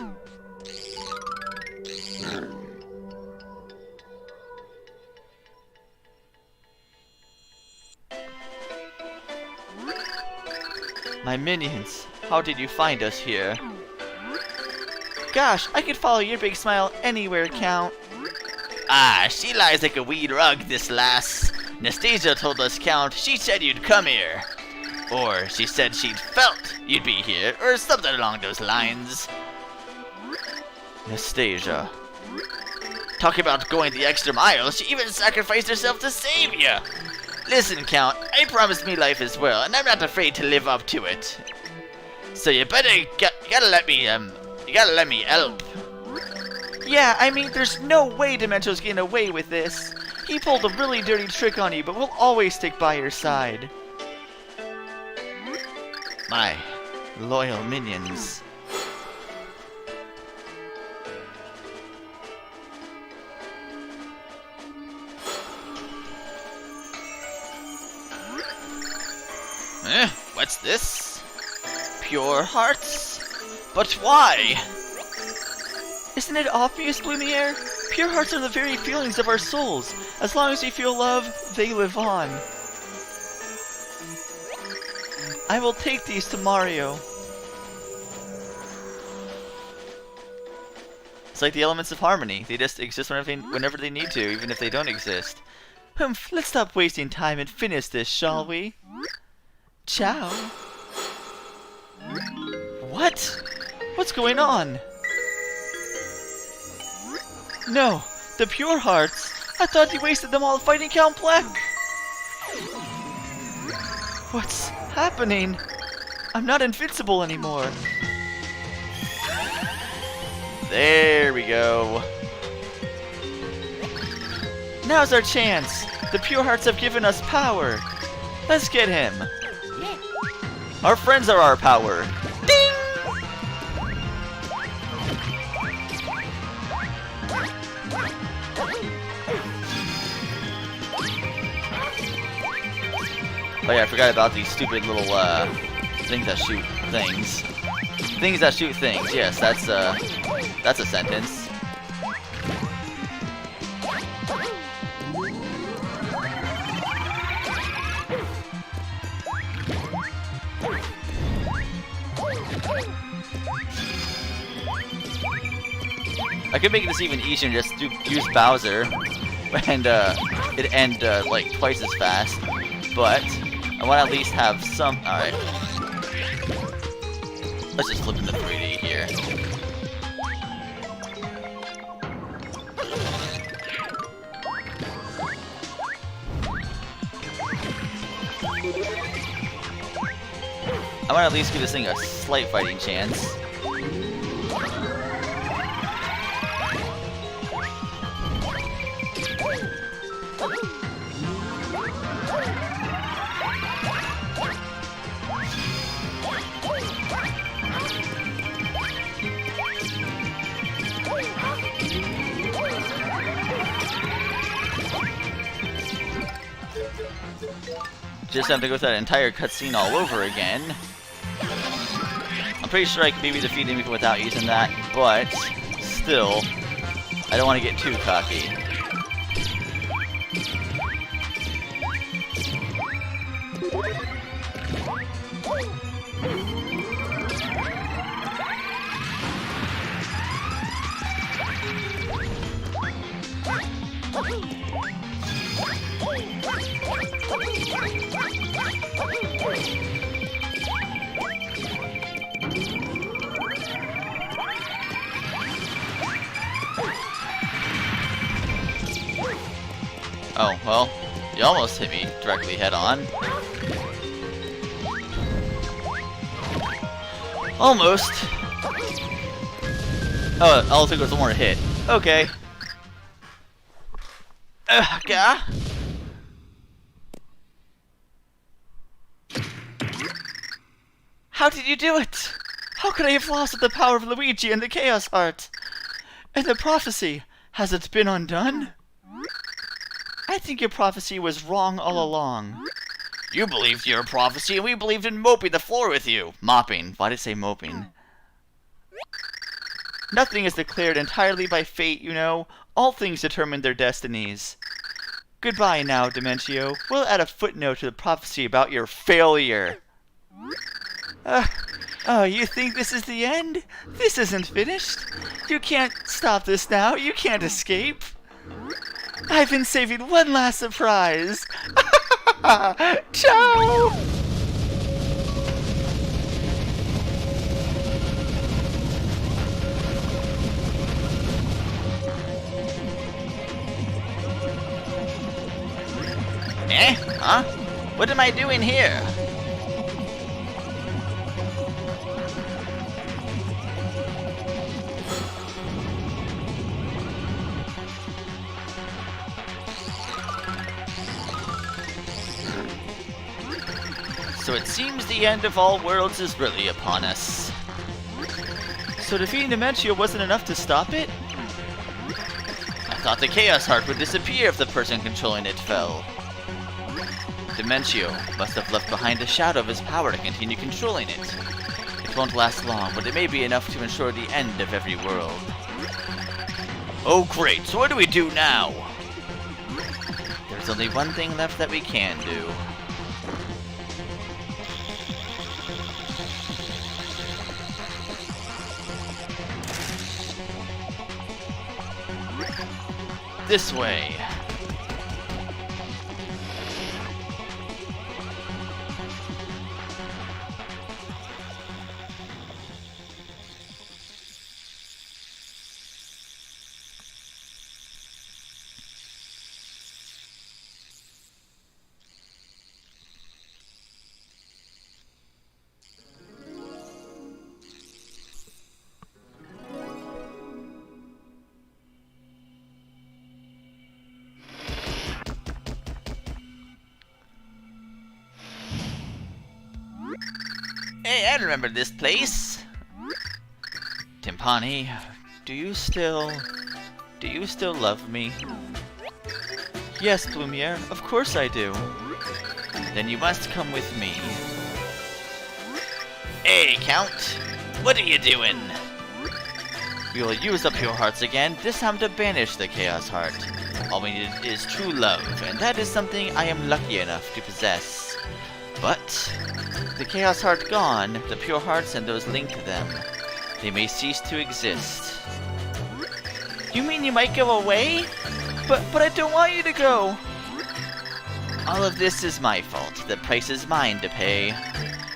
My minions, how did you find us here? Gosh, I could follow your big smile anywhere, Count. Ah, she lies like a weed rug, this lass. Nastasia told us, Count, she said you'd come here. Or she said she'd felt you'd be here, or something along those lines. Nastasia. Talk about going the extra mile, she even sacrificed herself to save you. Listen, Count, I promised me life as well, and I'm not afraid to live up to it. So you gotta let me help. Yeah, I mean, there's no way Demento's getting away with this. He pulled a really dirty trick on you, but we'll always stick by your side. My loyal minions. What's this? Pure hearts? But why? Isn't it obvious, Lumiere? Pure hearts are the very feelings of our souls. As long as we feel love, they live on. I will take these to Mario. It's like the elements of harmony. They just exist whenever they need to, even if they don't exist. Let's stop wasting time and finish this, shall we? Ciao. What? What's going on? No, the pure hearts. I thought you wasted them all fighting Count Black. What's happening? I'm not invincible anymore. There we go. Now's our chance. The pure hearts have given us power. Let's get him. Our friends are our power. Ding! Oh yeah, I forgot about these stupid little things that shoot things. Things that shoot things. Yes, that's a sentence. I could make this even easier and just use Bowser and it end like twice as fast, but I want to at least have some. All right, let's just flip into 3D here. I want to at least give this thing a slight fighting chance. Just have to go through that entire cutscene all over again. I'm pretty sure I could maybe defeat him even without using that, but still, I don't want to get too cocky. Oh, well, you almost hit me directly head on. Almost. Oh, all it took was one more hit. Okay. Yeah? How did you do it? How could I have lost the power of Luigi and the Chaos Heart? And the prophecy, has it been undone? I think your prophecy was wrong all along. You believed your prophecy, and we believed in mopping the floor with you. Mopping. Why did I say moping? Nothing is declared entirely by fate, you know. All things determine their destinies. Goodbye now, Dementio. We'll add a footnote to the prophecy about your failure. Oh, you think this is the end? This isn't finished. You can't stop this now. You can't escape. I've been saving one last surprise. Ciao! Eh? Huh? What am I doing here? So it seems the end of all worlds is really upon us. So defeating Dementio wasn't enough to stop it? I thought the Chaos Heart would disappear if the person controlling it fell. Dementio must have left behind a shadow of his power to continue controlling it. It won't last long, but it may be enough to ensure the end of every world. Oh great, so what do we do now? There's only one thing left that we can do. This way. Hey, I remember this place. Timpani, do you still love me? Yes, Plumiere, of course I do. Then you must come with me. Hey, Count. What are you doing? We will use the pure hearts again, this time to banish the Chaos Heart. All we need is true love, and that is something I am lucky enough to possess. But, the Chaos Heart gone, the pure hearts and those linked to them, they may cease to exist. You mean you might go away? But I don't want you to go! All of this is my fault. The price is mine to pay.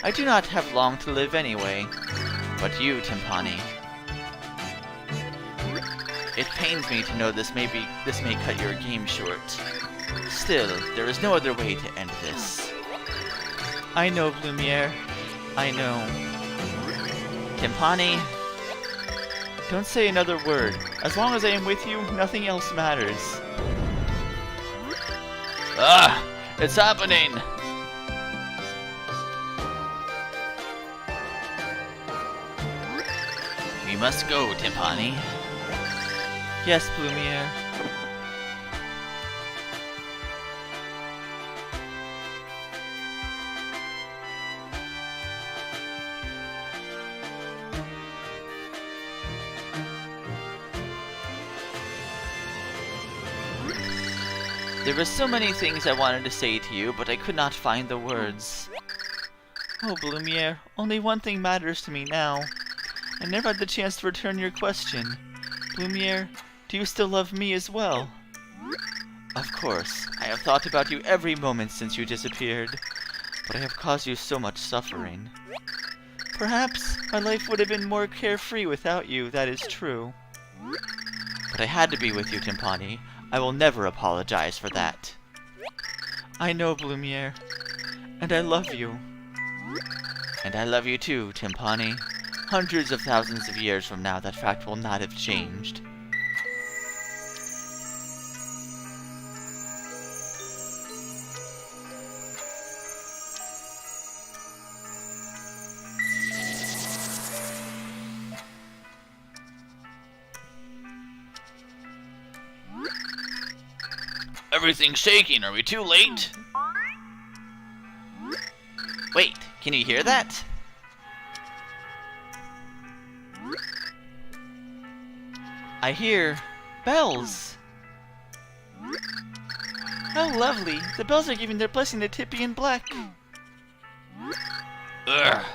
I do not have long to live anyway. But you, Timpani. It pains me to know this may cut your game short. Still, there is no other way to end this. I know, Plumiere. I know. Timpani, don't say another word. As long as I am with you, nothing else matters. Ah! It's happening! We must go, Timpani. Yes, Plumiere. There were so many things I wanted to say to you, but I could not find the words. Oh, Blumiere, only one thing matters to me now. I never had the chance to return your question. Blumiere, do you still love me as well? Of course, I have thought about you every moment since you disappeared, but I have caused you so much suffering. Perhaps my life would have been more carefree without you, that is true. But I had to be with you, Timpani. I will never apologize for that. I know, Blumiere. And I love you. And I love you too, Timpani. Hundreds of thousands of years from now, that fact will not have changed. Everything's shaking. Are we too late? Wait, can you hear that? I hear bells. How lovely. The bells are giving their blessing to Tippy and Black. Ugh.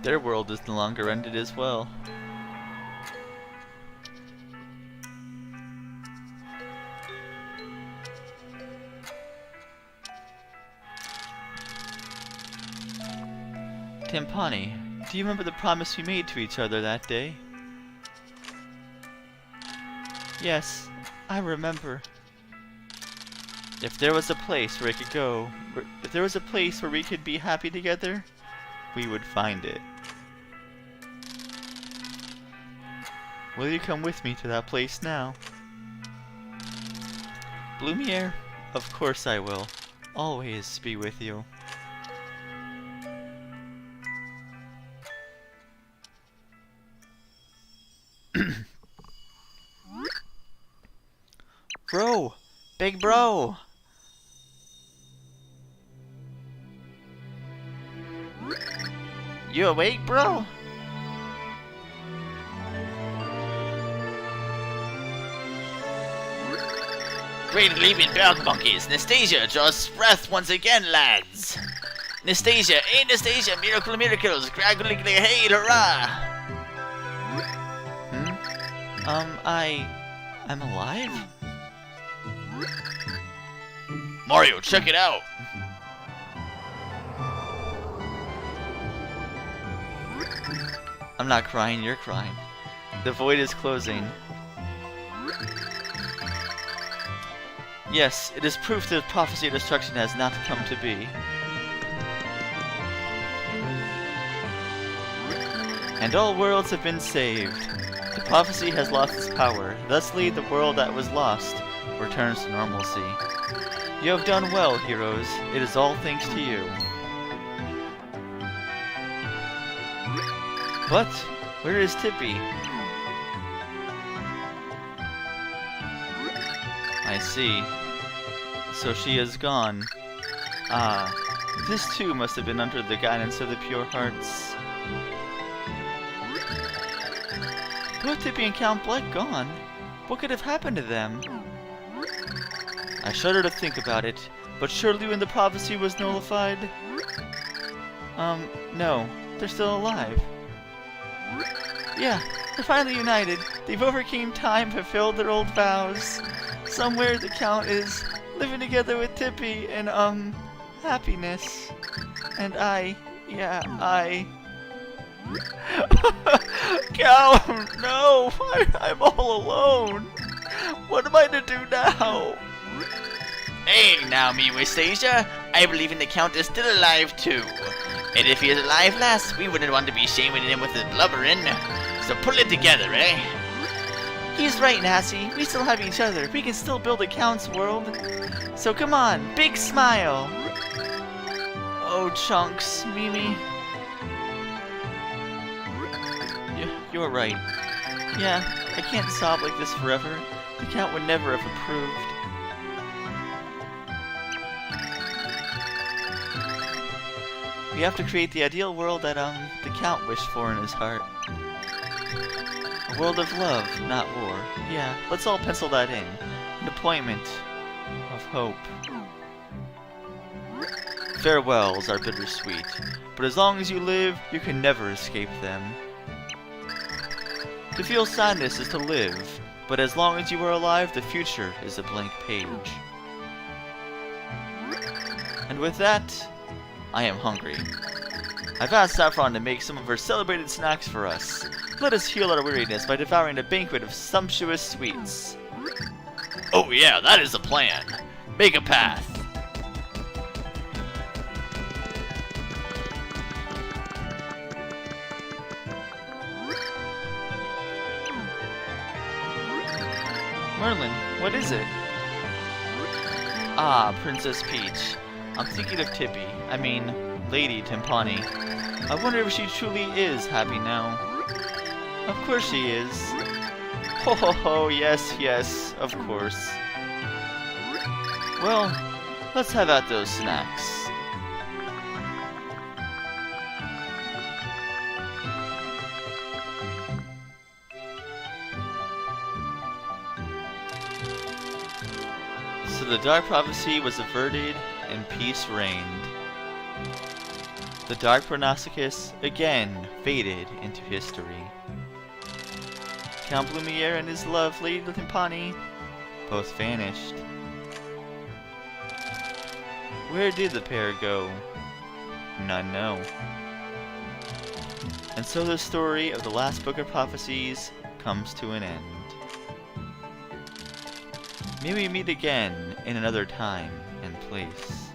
Their world is no longer ended as well. Timpani, do you remember the promise we made to each other that day? Yes, I remember. If there was a place where I could go, if there was a place where we could be happy together, we would find it. Will you come with me to that place now? Blumiere, of course I will. Always be with you. Bro! Big bro! You awake, bro? Great leaping dog monkeys. Nastasia draws breath once again, lads. Nastasia, hey Nastasia, miracle miracles, gradually hail, hurrah! I'm alive? Mario, check it out! I'm not crying, you're crying. The void is closing. Yes, it is proof that the prophecy of destruction has not come to be. And all worlds have been saved. The prophecy has lost its power, thusly the world that was lost returns to normalcy. You have done well, heroes. It is all thanks to you. But, where is Tippy? I see. So she is gone. Ah, this too must have been under the guidance of the pure hearts. Both Tippy and Count Bleck gone. What could have happened to them? I shudder to think about it, but surely when the prophecy was nullified... no, they're still alive. Yeah, they're finally united. They've overcame time, fulfilled their old vows. Somewhere the Count is living together with Tippy in, happiness. And I... Count, no! I'm all alone! What am I to do now? Hey, now me, Nastasia, I believe in the Count is still alive too. And if he is alive, lass, we wouldn't want to be shaming him with his blubbering. So pull it together, eh? He's right, Nassie. We still have each other. We can still build a Count's world. So come on, big smile. Oh, Chunks, Mimi. You're right. Yeah, I can't sob like this forever. The Count would never have approved. We have to create the ideal world that, the Count wished for in his heart. A world of love, not war. Yeah, let's all pencil that in. An appointment of hope. Farewells are bittersweet, but as long as you live, you can never escape them. To feel sadness is to live, but as long as you are alive, the future is a blank page. And with that, I am hungry. I've asked Saffron to make some of her celebrated snacks for us. Let us heal our weariness by devouring a banquet of sumptuous sweets. Oh yeah, that is the plan. Make a path. Merlin, what is it? Ah, Princess Peach. I'm thinking of Tippy. I mean, Lady Timpani. I wonder if she truly is happy now. Of course she is. Ho ho ho, yes, of course. Well, let's have at those snacks. So the dark prophecy was averted and peace reigned. The dark prognosticus again faded into history. Count Blumiere and his lovely Limpani both vanished. Where did the pair go? None know. And so the story of the last book of prophecies comes to an end. May we meet again in another time and place.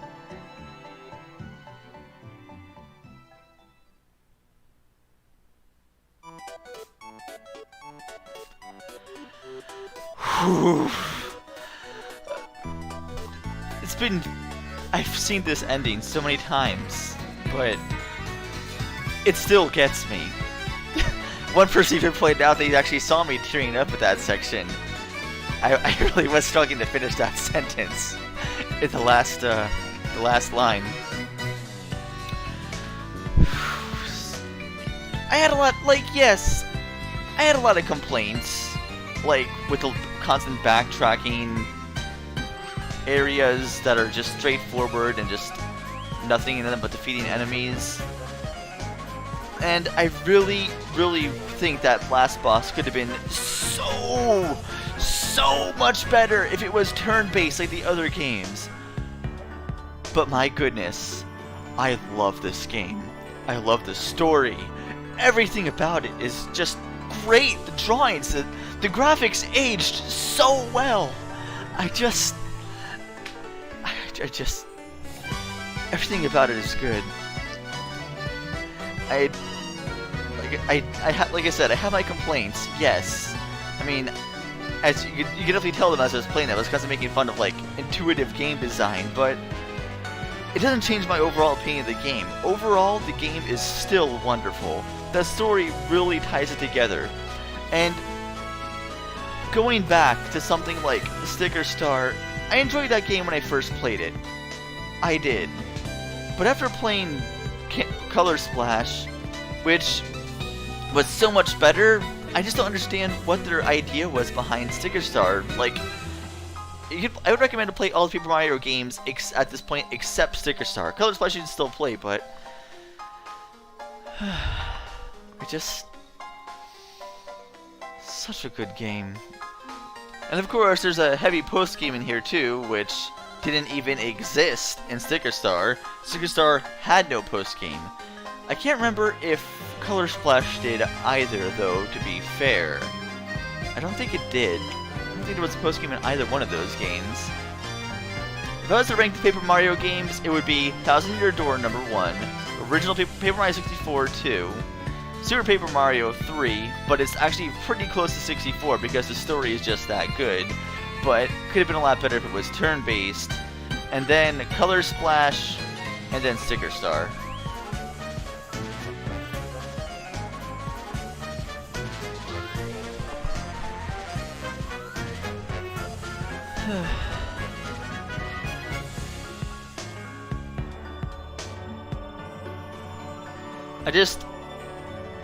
Whew. It's been... I've seen this ending so many times, but it still gets me. One person even pointed out that he actually saw me tearing up at that section. I really was struggling to finish that sentence in the last line. I had a lot, yes, I had a lot of complaints, with the constant backtracking, areas that are just straightforward and just nothing in them but defeating enemies. And I really, really think that last boss could have been so much better if it was turn-based like the other games. But my goodness, I love this game. I love the story. Everything about it is just great. The drawings, the graphics aged so well. I just everything about it is good. Like I said, I have my complaints. Yes, I mean, as you can definitely tell them as I was playing, I was constantly making fun of intuitive game design, but it doesn't change my overall opinion of the game. Overall, the game is still wonderful. The story really ties it together, and going back to something like Sticker Star, I enjoyed that game when I first played it. I did. But after playing Color Splash, which was so much better, I just don't understand what their idea was behind Sticker Star. I would recommend to play all the Paper Mario games at this point except Sticker Star. Color Splash you can still play, but such a good game. And of course, there's a heavy post-game in here too, which didn't even exist in Sticker Star. Sticker Star had no post-game. I can't remember if Color Splash did either, though, to be fair. I don't think it did. I don't think there was a post-game in either one of those games. If I was to rank the Paper Mario games, it would be Thousand Year Door number 1, original Paper Mario 64 2, Super Paper Mario 3, but it's actually pretty close to 64 because the story is just that good, but could have been a lot better if it was turn-based, and then Color Splash, and then Sticker Star.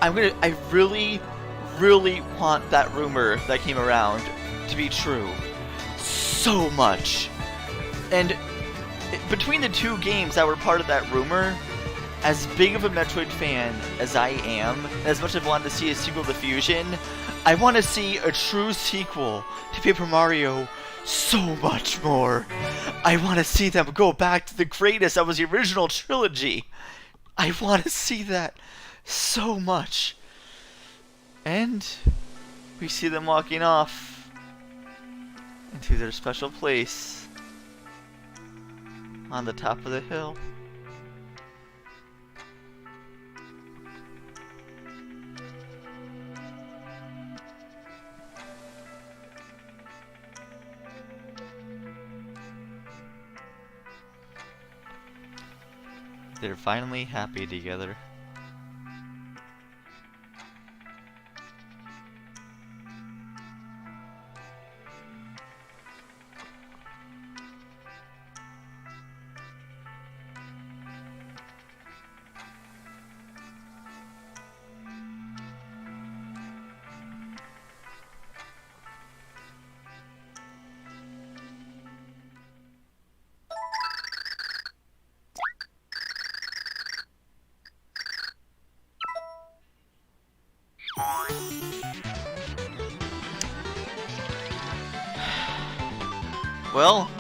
I really, really want that rumor that came around to be true so much. And between the two games that were part of that rumor, as big of a Metroid fan as I am, and as much as I wanted to see a sequel to Fusion, I want to see a true sequel to Paper Mario so much more. I want to see them go back to the greatest that was the original trilogy. I want to see that so much. And we see them walking off into their special place on the top of the hill. They're finally happy together. Well,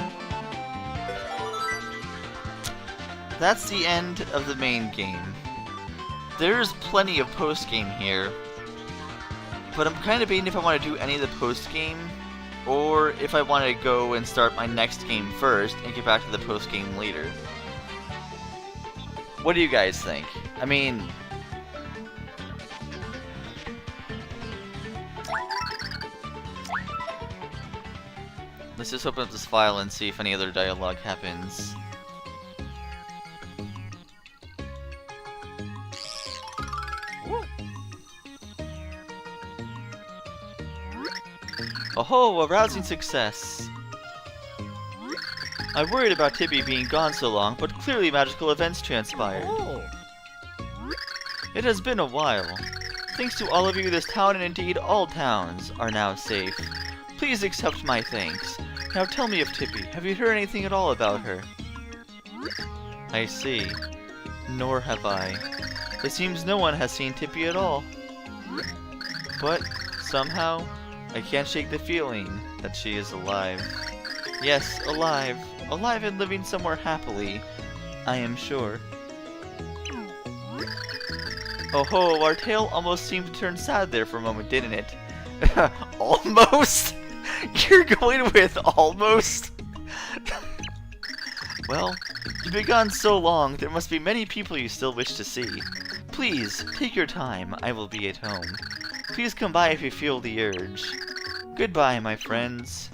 that's the end of the main game. There's plenty of post-game here, but I'm kind of debating if I want to do any of the post-game, or if I want to go and start my next game first and get back to the post-game later. What do you guys think? I mean, let's just open up this file and see if any other dialogue happens. Oh, a rousing success. I worried about Tibby being gone so long, but clearly magical events transpired. It has been a while. Thanks to all of you, this town and indeed all towns are now safe. Please accept my thanks. Now tell me of Tibby. Have you heard anything at all about her? I see. Nor have I. It seems no one has seen Tibby at all. But, somehow, I can't shake the feeling that she is alive. Yes, alive. Alive and living somewhere happily, I am sure. Oh ho, our tale almost seemed to turn sad there for a moment, didn't it? Almost? You're going with almost? Well, you've been gone so long, there must be many people you still wish to see. Please, take your time, I will be at home. Please come by if you feel the urge. Goodbye, my friends.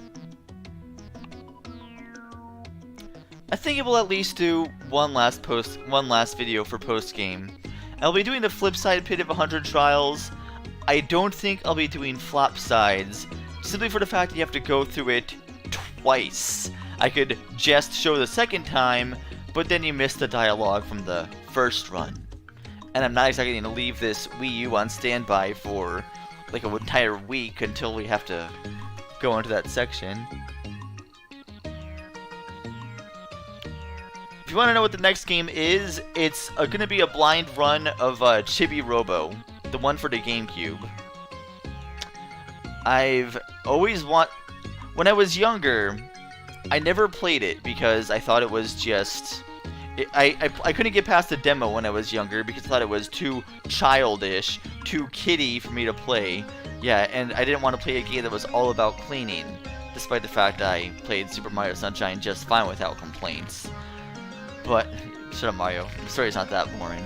I think it will at least do one last video for post-game. I'll be doing the flip side pit of 100 trials. I don't think I'll be doing flop sides, simply for the fact that you have to go through it twice. I could just show the second time, but then you miss the dialogue from the first run. And I'm not exactly going to leave this Wii U on standby for like an entire week until we have to go into that section. If you want to know what the next game is, it's going to be a blind run of Chibi Robo, the one for the GameCube. I've always when I was younger, I never played it because I thought it was just... I couldn't get past the demo when I was younger because I thought it was too childish, too kiddie for me to play. Yeah, and I didn't want to play a game that was all about cleaning, despite the fact I played Super Mario Sunshine just fine without complaints. But, shut up Mario, the story's not that boring.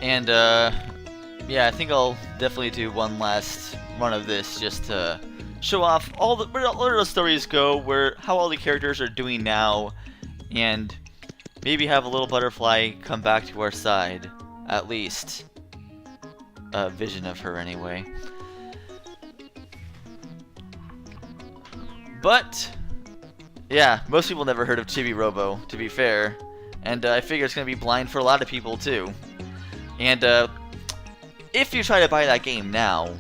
And, yeah, I think I'll definitely do one last run of this just to show off where all the stories go, how all the characters are doing now, and maybe have a little butterfly come back to our side, at least. A vision of her, anyway. But, yeah, most people never heard of Chibi Robo, to be fair, and I figure it's going to be blind for a lot of people, too. And, if you try to buy that game now,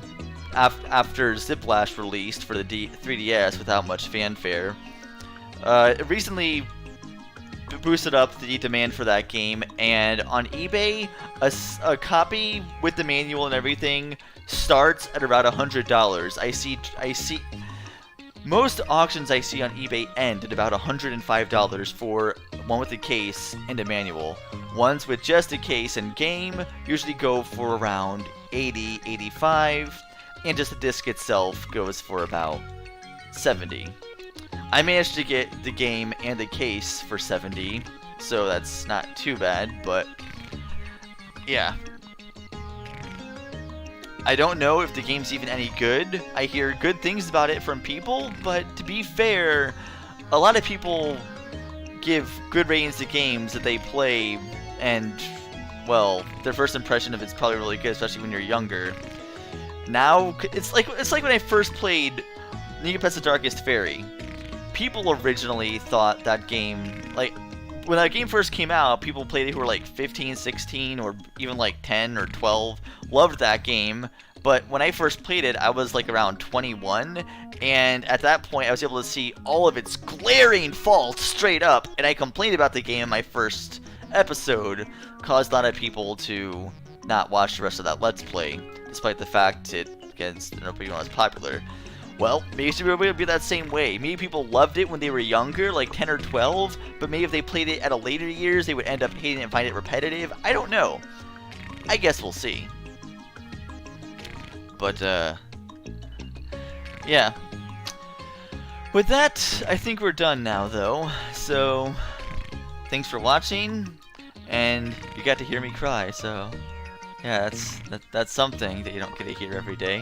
after Ziplash released for the 3DS without much fanfare, it recently boosted up the demand for that game, and on eBay, a copy with the manual and everything starts at about $100. I see most auctions I see on eBay end at about $105 for one with a case and a manual. Ones with just a case and game usually go for around $80, $85, and just the disc itself goes for about $70. I managed to get the game and the case for $70, so that's not too bad, but yeah. I don't know if the game's even any good. I hear good things about it from people, but to be fair, a lot of people give good ratings to games that they play, and, well, their first impression of it's probably really good, especially when you're younger. Now, it's like when I first played Neopets the Darkest Fairy. People originally thought that game, like, when that game first came out, people played it who were like 15, 16, or even like 10 or 12, loved that game, but when I first played it, I was like around 21, and at that point I was able to see all of its glaring faults straight up, and I complained about the game in my first episode, caused a lot of people to not watch the rest of that Let's Play, despite the fact it ended up being less popular. Well, maybe Super Mario would be that same way. Maybe people loved it when they were younger, like 10 or 12, but maybe if they played it at a later years, they would end up hating it and find it repetitive. I don't know. I guess we'll see. But, yeah. With that, I think we're done now, though. So, thanks for watching, and you got to hear me cry, so... yeah, that's something that you don't get to hear every day.